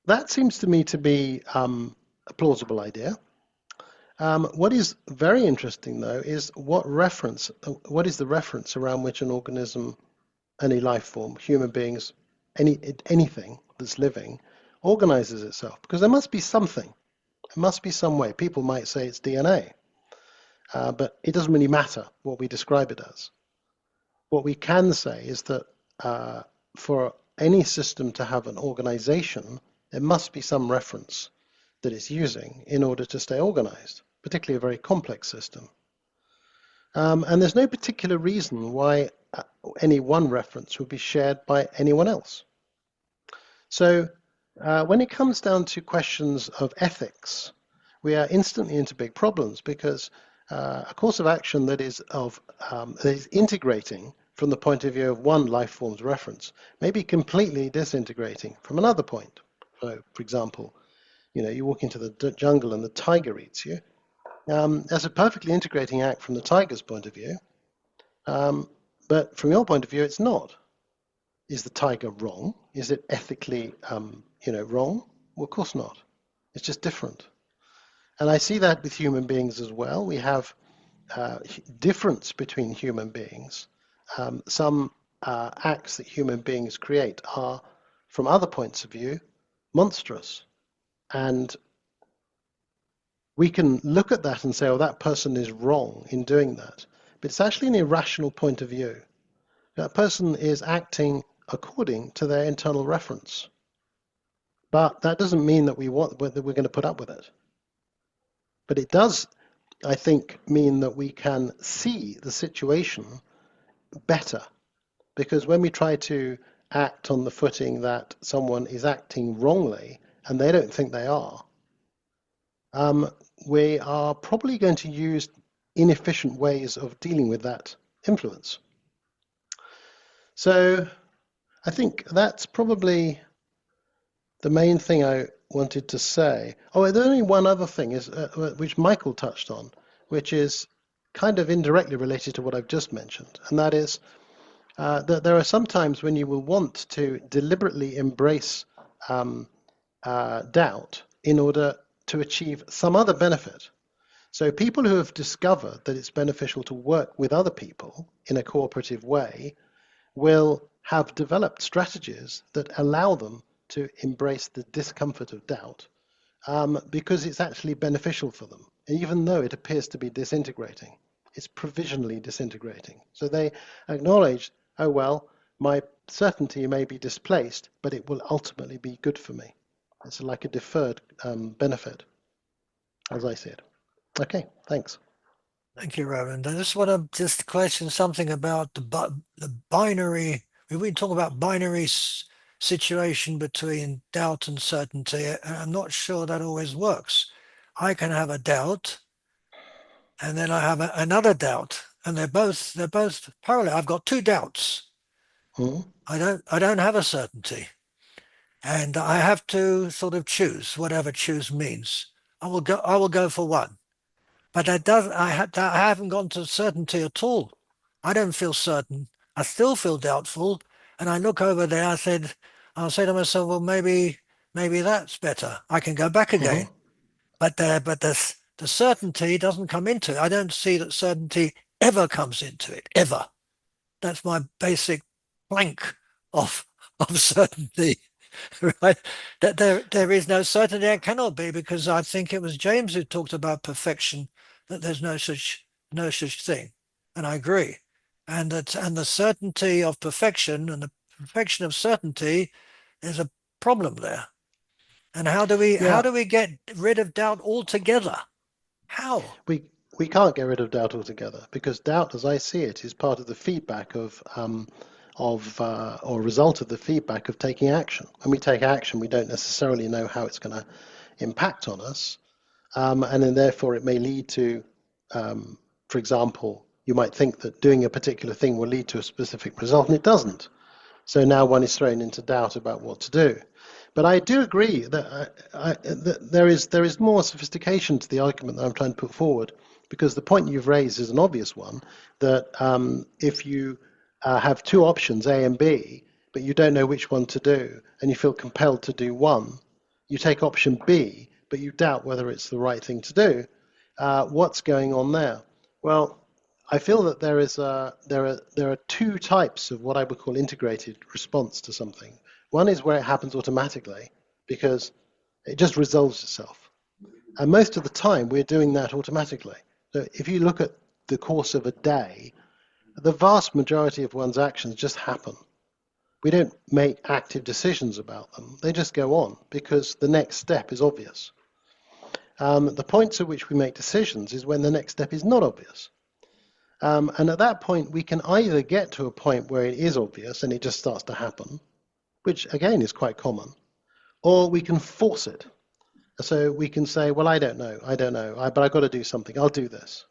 H: that seems to me to be a plausible idea. What is very interesting, though, is what is the reference around which an organism, any life form, human beings, anything that's living, organizes itself? Because there must be something. There must be some way. People might say it's DNA, but it doesn't really matter what we describe it as. What we can say is that for any system to have an organization, there must be some reference that it's using in order to stay organized, particularly a very complex system. And there's no particular reason why any one reference would be shared by anyone else. So when it comes down to questions of ethics, we are instantly into big problems, because a course of action that is integrating from the point of view of one life form's reference may be completely disintegrating from another point. So, for example, you walk into the jungle and the tiger eats you. That's a perfectly integrating act from the tiger's point of view, but from your point of view, it's not. Is the tiger wrong? Is it ethically, wrong? Well, of course not. It's just different. And I see that with human beings as well. We have difference between human beings. Some acts that human beings create are, from other points of view, monstrous. And we can look at that and say, oh, that person is wrong in doing that. But it's actually an irrational point of view. That person is acting according to their internal reference. But that doesn't mean that we're going to put up with it. But it does, I think, mean that we can see the situation better. Because when we try to act on the footing that someone is acting wrongly, and they don't think they are, we are probably going to use inefficient ways of dealing with that influence. So I think that's probably the main thing I wanted to say. Oh, there's only one other thing, which Michael touched on, which is kind of indirectly related to what I've just mentioned, and that is that there are some times when you will want to deliberately embrace doubt in order to achieve some other benefit. So people who have discovered that it's beneficial to work with other people in a cooperative way will have developed strategies that allow them to embrace the discomfort of doubt because it's actually beneficial for them, even though it appears to be disintegrating. It's provisionally disintegrating. So they acknowledge, oh, well, my certainty may be displaced, but it will ultimately be good for me. It's like a deferred benefit, as I see it. Okay, thanks.
B: Thank you, Reverend. I just want to just question something about the binary. We've been talking about binary situation between doubt and certainty, and I'm not sure that always works. I can have a doubt, and then I have another doubt, and they're both parallel. I've got two doubts.
H: Mm-hmm.
B: I don't have a certainty, and I have to sort of choose whatever choose means. I will go for one. But I haven't gone to certainty at all. I don't feel certain. I still feel doubtful. And I look over there, I'll say to myself, well, maybe that's better. I can go back again.
H: Mm-hmm.
B: But the certainty doesn't come into it. I don't see that certainty ever comes into it, ever. That's my basic plank of certainty. Right, that there is no certainty. It cannot be, because I think it was James who talked about perfection, that there's no such thing, and I agree. And the certainty of perfection and the perfection of certainty is a problem there. And how do we get rid of doubt altogether? How?
H: We can't get rid of doubt altogether, because doubt, as I see it, is part of the feedback or result of the feedback of taking action. When we take action, we don't necessarily know how it's going to impact on us, and then therefore it may lead to, for example, you might think that doing a particular thing will lead to a specific result, and it doesn't. So now one is thrown into doubt about what to do. But I do agree that, that there is more sophistication to the argument that I'm trying to put forward, because the point you've raised is an obvious one, that if you have two options, A and B, but you don't know which one to do, and you feel compelled to do one, you take option B, but you doubt whether it's the right thing to do. What's going on there? Well, I feel that there are two types of what I would call integrated response to something. One is where it happens automatically, because it just resolves itself. And most of the time, we're doing that automatically. So if you look at the course of a day, the vast majority of one's actions just happen. We don't make active decisions about them. They just go on, because the next step is obvious. The points at which we make decisions is when the next step is not obvious. And at that point, we can either get to a point where it is obvious and it just starts to happen, which again is quite common, or we can force it. So we can say, well, I don't know, but I've got to do something, I'll do this.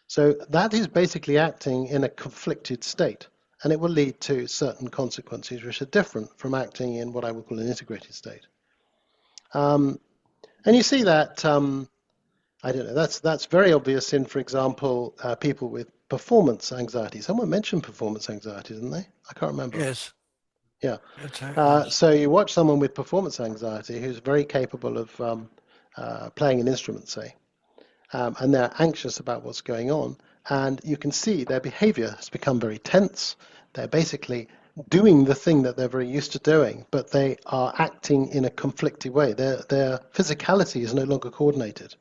H: So that is basically acting in a conflicted state, and it will lead to certain consequences which are different from acting in what I would call an integrated state. And you see that, I don't know, that's very obvious in, for example, people with performance anxiety. Someone mentioned performance anxiety, didn't they? I can't remember.
B: Yes.
H: Yeah. So you watch someone with performance anxiety who's very capable of playing an instrument, say, and they're anxious about what's going on, and you can see their behavior has become very tense. They're basically doing the thing that they're very used to doing, but they are acting in a conflicted way. Their physicality is no longer coordinated.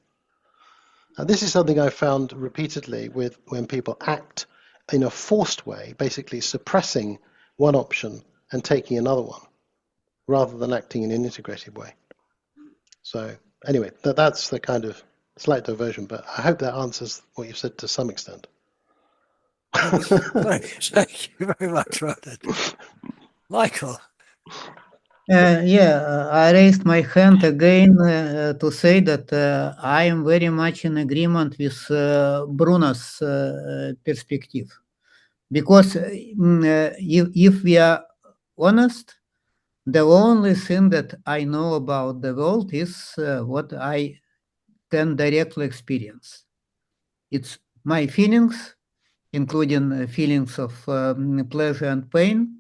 H: And this is something I've found repeatedly with when people act in a forced way, basically suppressing one option and taking another one, rather than acting in an integrated way. So anyway, that's the kind of slight diversion, but I hope that answers what you've said to some extent.
B: Thank you very much, Robert. Michael.
C: I raised my hand again to say that I am very much in agreement with Bruno's perspective. Because if we are honest, the only thing that I know about the world is what I can directly experience. It's my feelings, including feelings of pleasure and pain.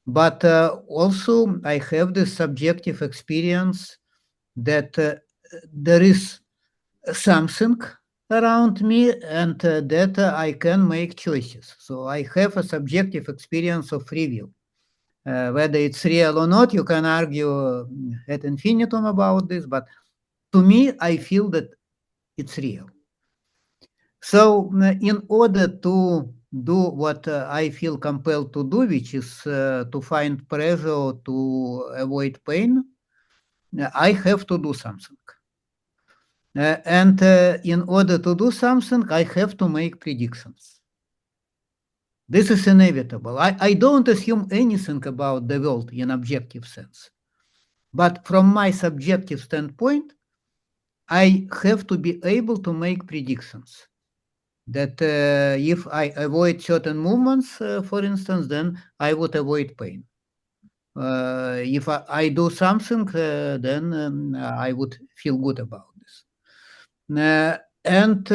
C: But also I have the subjective experience that there is something around me and that I can make choices. So I have a subjective experience of free will. Whether it's real or not, you can argue ad infinitum about this, but to me, I feel that it's real. So in order to do what I feel compelled to do, which is to find pleasure, to avoid pain, I have to do something. And in order to do something, I have to make predictions. This is inevitable. I don't assume anything about the world in objective sense. But from my subjective standpoint, I have to be able to make predictions. That if I avoid certain movements, for instance, then I would avoid pain. If I do something, then I would feel good about this. And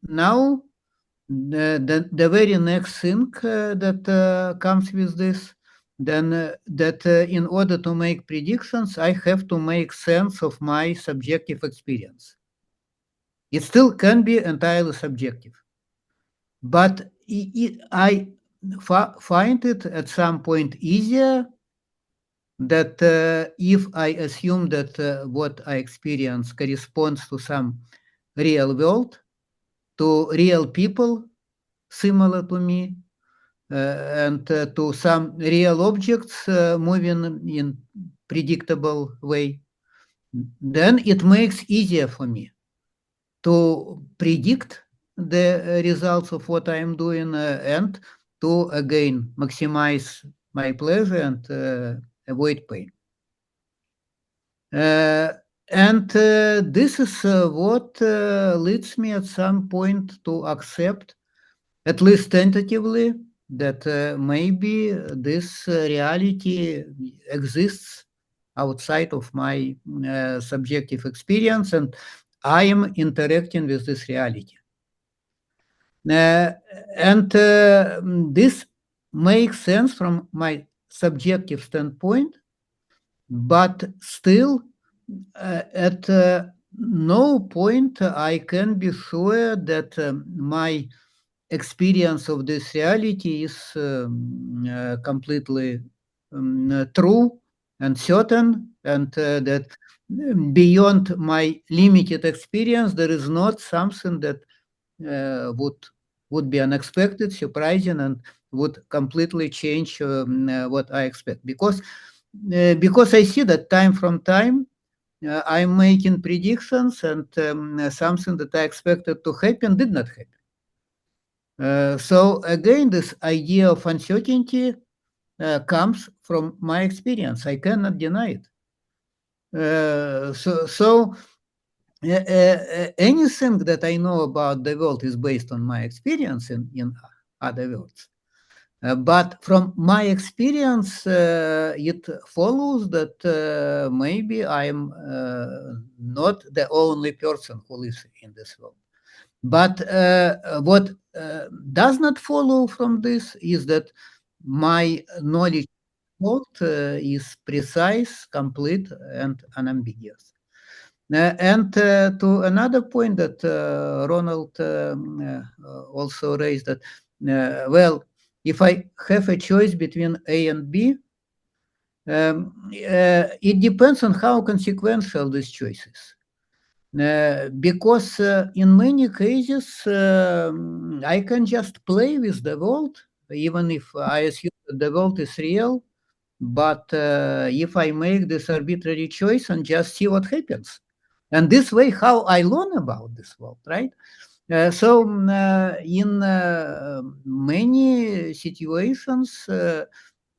C: now, the very next thing that comes with this, then that in order to make predictions, I have to make sense of my subjective experience. It still can be entirely subjective, but I find it at some point easier that if I assume that what I experience corresponds to some real world, to real people similar to me, and to some real objects moving in predictable way, then it makes easier for me to predict the results of what I am doing and to, again, maximize my pleasure and avoid pain. And this is what leads me at some point to accept, at least tentatively, that maybe this reality exists outside of my subjective experience, and I am interacting with this reality. And this makes sense from my subjective standpoint, but still at no point I can be sure that my experience of this reality is completely true and certain, and that beyond my limited experience, there is not something that would be unexpected, surprising, and would completely change what I expect. Because I see that time from time, I'm making predictions, and something that I expected to happen did not happen. So again, this idea of uncertainty comes from my experience. I cannot deny it. So anything that I know about the world is based on my experience, in other words. But from my experience, it follows that maybe I'm not the only person who lives in this world. But what does not follow from this is that my knowledge of the world is precise, complete, and unambiguous. And to another point that Ronald also raised, that, well, if I have a choice between A and B, it depends on how consequential this choice is. Because in many cases, I can just play with the world, even if I assume that the world is real. But if I make this arbitrary choice and just see what happens, and this way, how I learn about this world, right? So in many situations,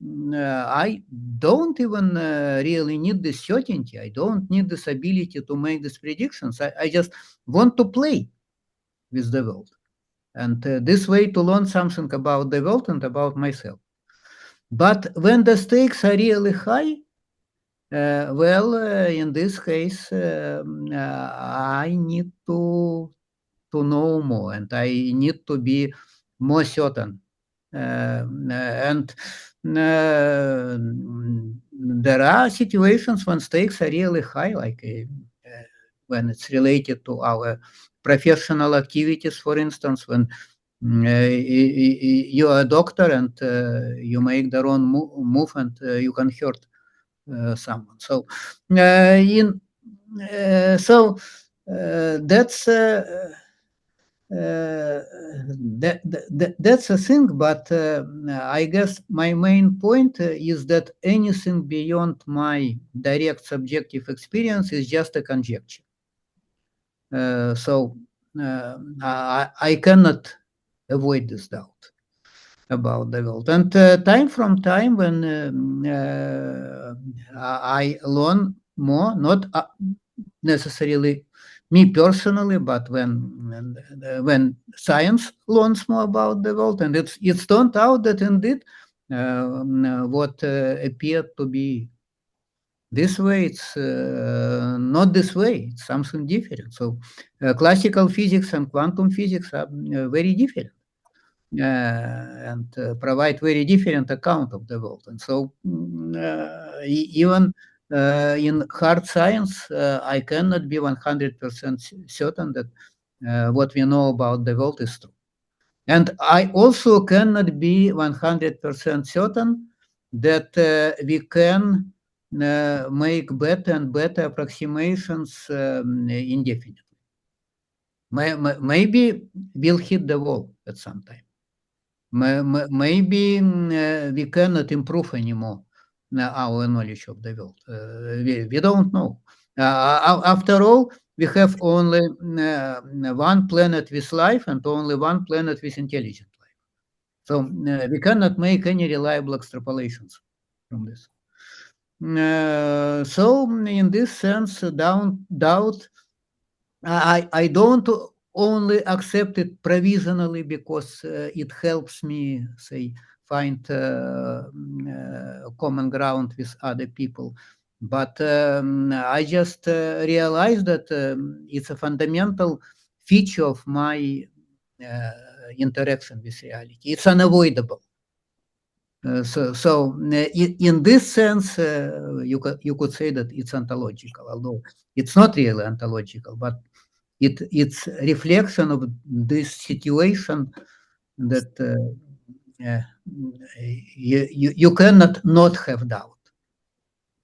C: I don't even really need this certainty. I don't need this ability to make these predictions. I just want to play with the world. And this way to learn something about the world and about myself. But when the stakes are really high, well, in this case, I need to know more, and I need to be more certain. And there are situations when stakes are really high, like when it's related to our professional activities, for instance, when you are a doctor and you make the wrong move and you can hurt someone. So in That's that's a thing, but I guess my main point is that anything beyond my direct subjective experience is just a conjecture. I cannot avoid this doubt about the world. And time from time, when I learn more, not necessarily me personally, but when science learns more about the world, and it's turned out that indeed what appeared to be this way, it's not this way, it's something different. So classical physics and quantum physics are very different and provide very different account of the world. And so even in hard science, I cannot be 100% certain that what we know about the world is true. And I also cannot be 100% certain that we can make better and better approximations indefinitely. Maybe we'll hit the wall at some time. Maybe we cannot improve anymore our knowledge of the world. We don't know. After all, we have only one planet with life and only one planet with intelligent life. So we cannot make any reliable extrapolations from this. So in this sense, doubt, I don't only accept it provisionally because it helps me, say, find common ground with other people. But I just realized that it's a fundamental feature of my interaction with reality. It's unavoidable. So in this sense, you could say that it's ontological, although it's not really ontological, but it's a reflection of this situation that you cannot not have doubt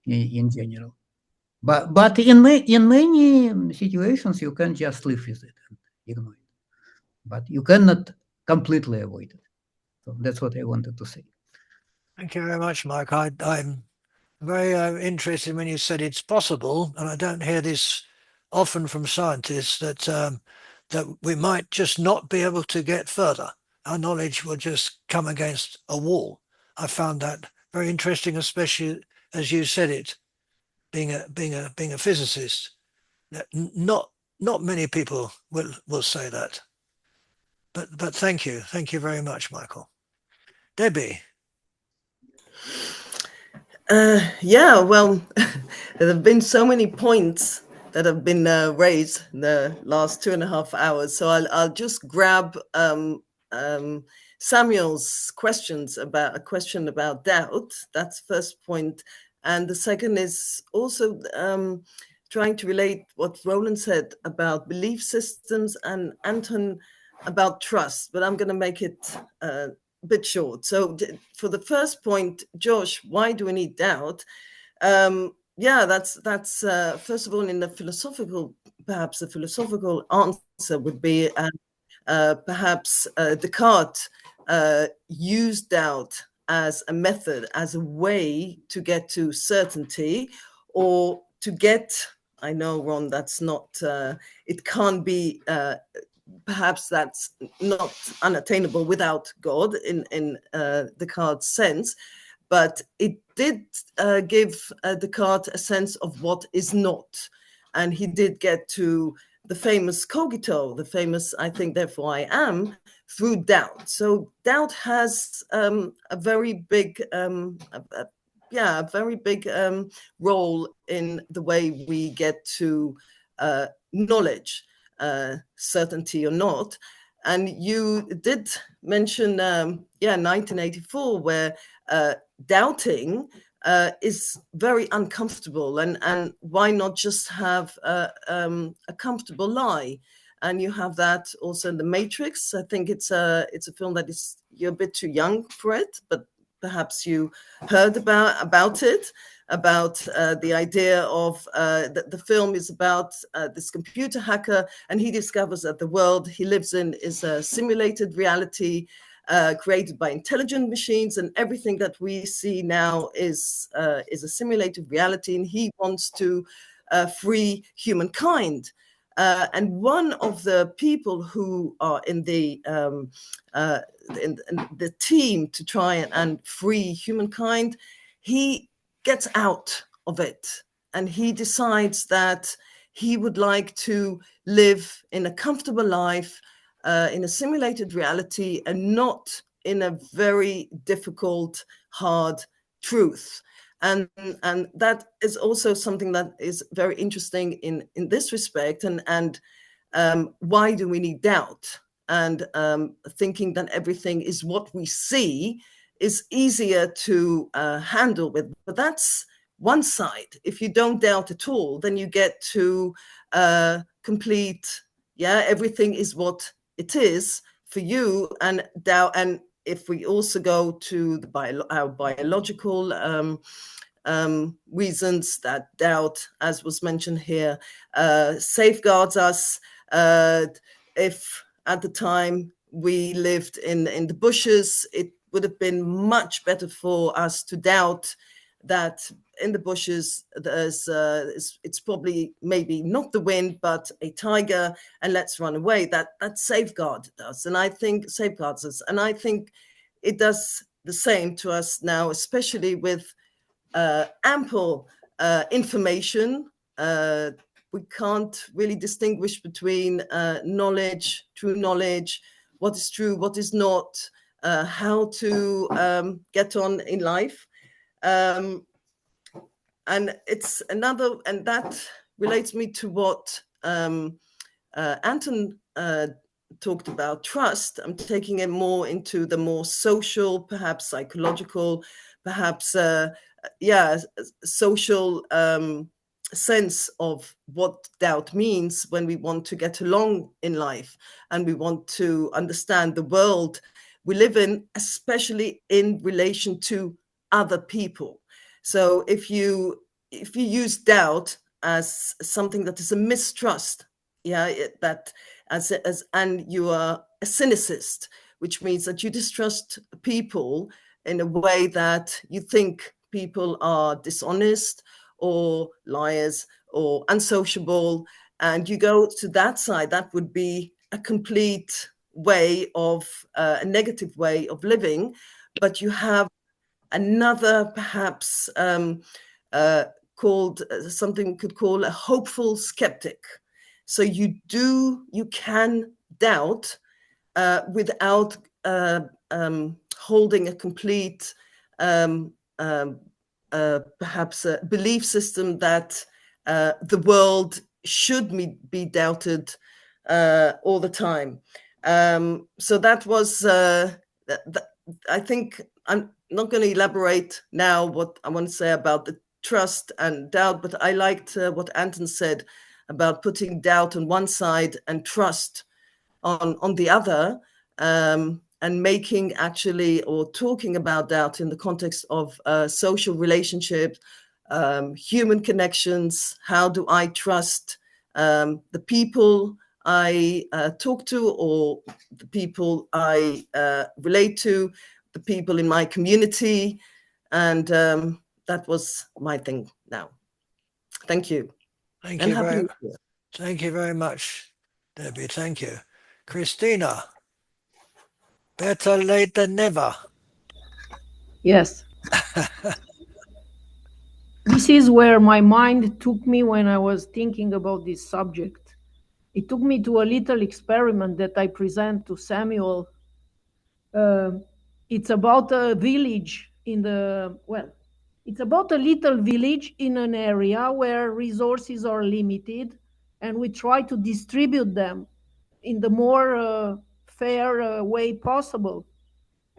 C: in general. But in many situations, you can just live with it and ignore it. But you cannot completely avoid it. So that's what I wanted to say.
B: Thank you very much, Mike. I'm very interested when you said it's possible, and I don't hear this often from scientists, that we might just not be able to get further. Our knowledge will just come against a wall. I found that very interesting, especially as you said it, being a physicist. Not many people will say that. But thank you very much, Michael. Debbie.
M: Yeah, well, there have been so many points that have been raised in the last 2.5 hours. So I'll just grab Samuel's question about doubt. That's first point. And the second is also trying to relate what Roland said about belief systems and Anton about trust, but I'm going to make it a bit short. So for the first point, Josh, why do we need doubt? Yeah, that's first of all, in the philosophical, perhaps the philosophical answer would be perhaps Descartes used doubt as a method, as a way to get to certainty, or to get, I know, Ron, that's not, it can't be, perhaps that's not unattainable without God in Descartes' sense, but it did give Descartes a sense of what is not. And he did get to the famous cogito, the famous, I think, therefore I am, through doubt. So doubt has a very big, a very big role in the way we get to knowledge, certainty or not. And you did mention, 1984, where doubting is very uncomfortable, and why not just have a comfortable lie? And you have that also in The Matrix. I think it's a film that is, you're a bit too young for it, but perhaps you heard about it, about the idea of the film is about this computer hacker, and he discovers that the world he lives in is a simulated reality created by intelligent machines, and everything that we see now is a simulated reality, and he wants to free humankind. And one of the people who are in the team to try and free humankind, he gets out of it, and he decides that he would like to live in a comfortable life in a simulated reality and not in a very difficult, hard truth. And that is also something that is very interesting in this respect. And why do we need doubt? And thinking that everything is what we see is easier to handle with. But that's one side. If you don't doubt at all, then you get to complete, everything is what it is for you. And doubt. And if we also go to our biological reasons, that doubt, as was mentioned here, safeguards us. If at the time we lived in the bushes, it would have been much better for us to doubt that in the bushes it's probably maybe not the wind but a tiger, and let's run away. That safeguards us, and I think safeguards us, and I think it does the same to us now, especially with ample information. We can't really distinguish between knowledge, true knowledge, what is true, what is not, how to get on in life. And it's another, and that relates me to what Anton talked about, trust. I'm taking it more into the more social, perhaps psychological, perhaps, social sense of what doubt means when we want to get along in life and we want to understand the world we live in, especially in relation to other people. So if you use doubt as something that is a mistrust, that and you are a cynicist, which means that you distrust people in a way that you think people are dishonest or liars or unsociable, and you go to that side, that would be a complete way of a negative way of living. But you have another, perhaps called something we could call a hopeful skeptic. So you can doubt without holding a complete perhaps a belief system that the world should be doubted all the time. So that was, I think, I'm not going to elaborate now what I want to say about the trust and doubt, but I liked what Anton said about putting doubt on one side and trust on the other, and making actually, or talking about doubt in the context of social relationships, human connections. How do I trust the people I talk to, or the people I relate to, the people in my community? And that was my thing now. Thank you.
B: Thank you very much, Debbie. Thank you. Christina, better late than never.
N: Yes. This is where my mind took me when I was thinking about this subject. It took me to a little experiment that I present to Samuel. It's about a village it's about a little village in an area where resources are limited, and we try to distribute them in the more fair way possible.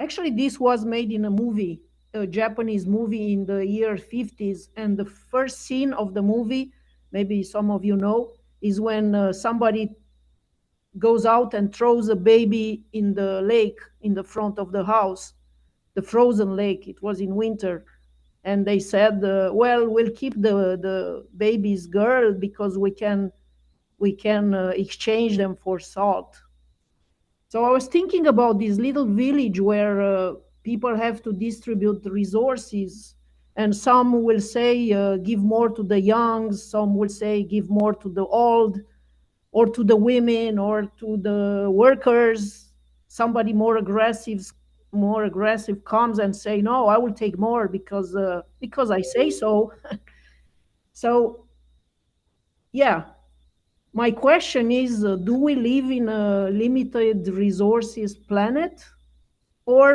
N: Actually, this was made in a movie, a Japanese movie in the year 50s, and the first scene of the movie, maybe some of you know, is when somebody goes out and throws a baby in the lake in the front of the house. the frozen lake. It was in winter, and they said, "Well, we'll keep the babies girl because we can exchange them for salt." So I was thinking about this little village where people have to distribute the resources, and some will say give more to the young, some will say give more to the old, or to the women, or to the workers. Somebody more aggressive comes and say, "No, I will take more because I say so." So yeah, my question is, do we live in a limited resources planet, or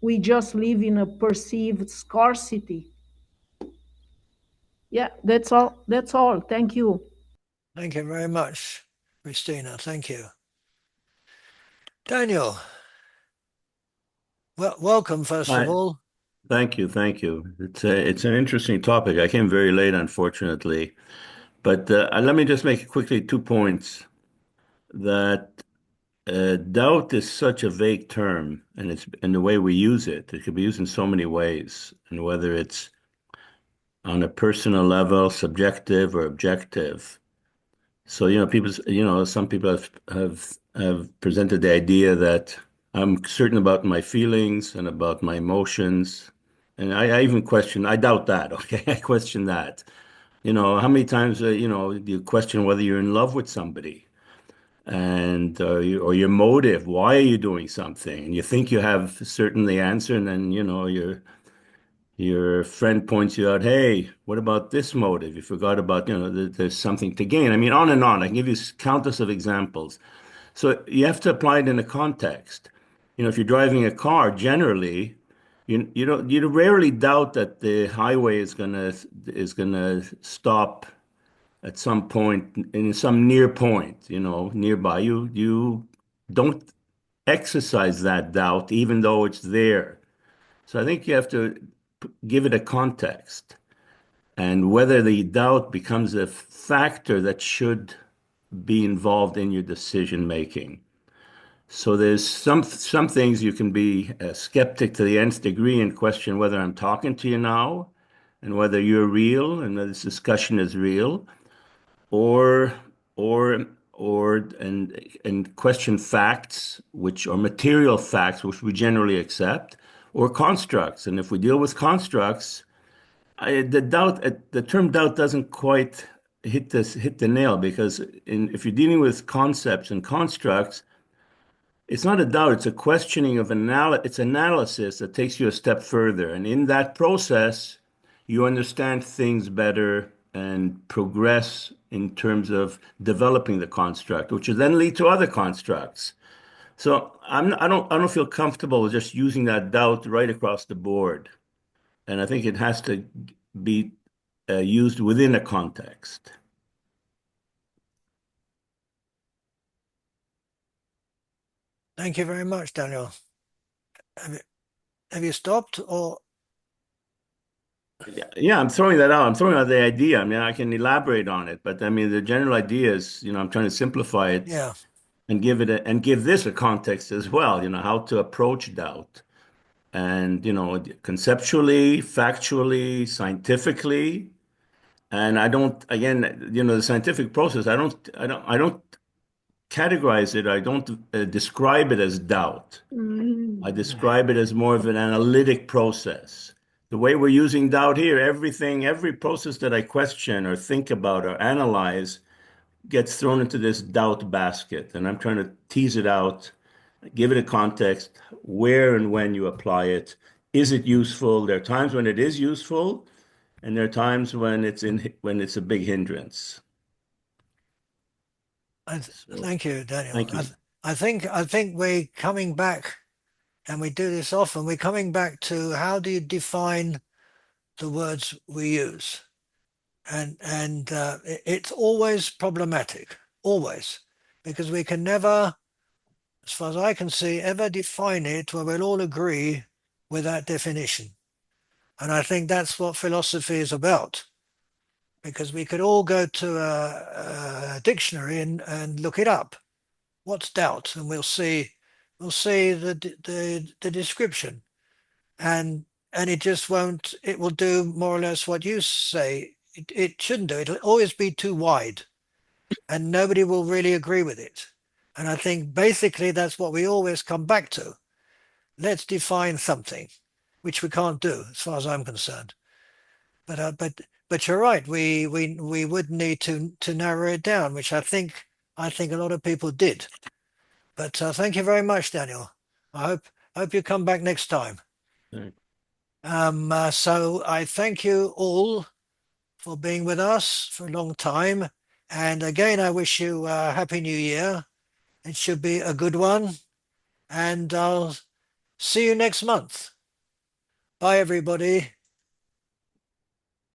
N: we just live in a perceived scarcity? Yeah, that's all. That's all. Thank you.
B: Thank you very much, Christina. Thank you. Daniel, well, welcome, first of
O: Hi.
B: all.
O: Thank you, thank you. It's an interesting topic. I came very late, unfortunately, but let me just make quickly 2 points. That doubt is such a vague term, and it's in the way we use it. It could be used in so many ways, and whether it's on a personal level, subjective or objective. So some people have presented the idea that I'm certain about my feelings and about my emotions. And I even question, I doubt that, okay? I question that. How many times, do you question whether you're in love with somebody and or your motive? Why are you doing something? And you think you have certain the answer, and then, your friend points you out, hey, what about this motive? You forgot about, there's something to gain. I mean, on and on. I can give you countless of examples. So you have to apply it in a context. If you're driving a car, generally, you rarely doubt that the highway is gonna stop at some point in some near point, nearby. You don't exercise that doubt, even though it's there. So I think you have to give it a context, and whether the doubt becomes a factor that should be involved in your decision making. So there's some things you can be a skeptic to the nth degree and question whether I'm talking to you now and whether you're real and that this discussion is real, or and question facts, which are material facts, which we generally accept, or constructs. And if we deal with constructs, the term doubt doesn't quite hit the nail, because if you're dealing with concepts and constructs, it's not a doubt, it's a questioning of it's analysis that takes you a step further. And in that process, you understand things better and progress in terms of developing the construct, which will then lead to other constructs. So I don't feel comfortable with just using that doubt right across the board. And I think it has to be used within a context.
B: Thank you very much, Daniel. Have you stopped, or?
O: Yeah, I'm throwing that out. I'm throwing out the idea. I mean, I can elaborate on it, but I mean, the general idea is, I'm trying to simplify it.
B: Yeah.
O: And give this a context as well, how to approach doubt. And, conceptually, factually, scientifically. And I don't, again, the scientific process, I don't categorize it. I don't describe it as doubt. I describe it as more of an analytic process. The way we're using doubt here, every process that I question or think about or analyze gets thrown into this doubt basket. And I'm trying to tease it out, give it a context, where and when you apply it. Is it useful? There are times when it is useful, and there are times when it's a big hindrance.
B: Thank you, Daniel.
O: Thank you.
B: I think we're coming back, and we do this often. We're coming back to how do you define the words we use, and it's always problematic, always, because we can never, as far as I can see, ever define it where we'll all agree with that definition. And I think that's what philosophy is about, because we could all go to a dictionary and look it up. What's doubt? And we'll see the description. and it just won't. It will do more or less what you say. It shouldn't do. It'll always be too wide, and nobody will really agree with it. And I think basically that's what we always come back to. Let's define something, which we can't do as far as I'm concerned. But you're right. We would need to narrow it down, which I think a lot of people did. But thank you very much, Daniel. I hope you come back next time.
O: Right.
B: So I thank you all for being with us for a long time. And again, I wish you a Happy New Year. It should be a good one. And I'll see you next month. Bye, everybody.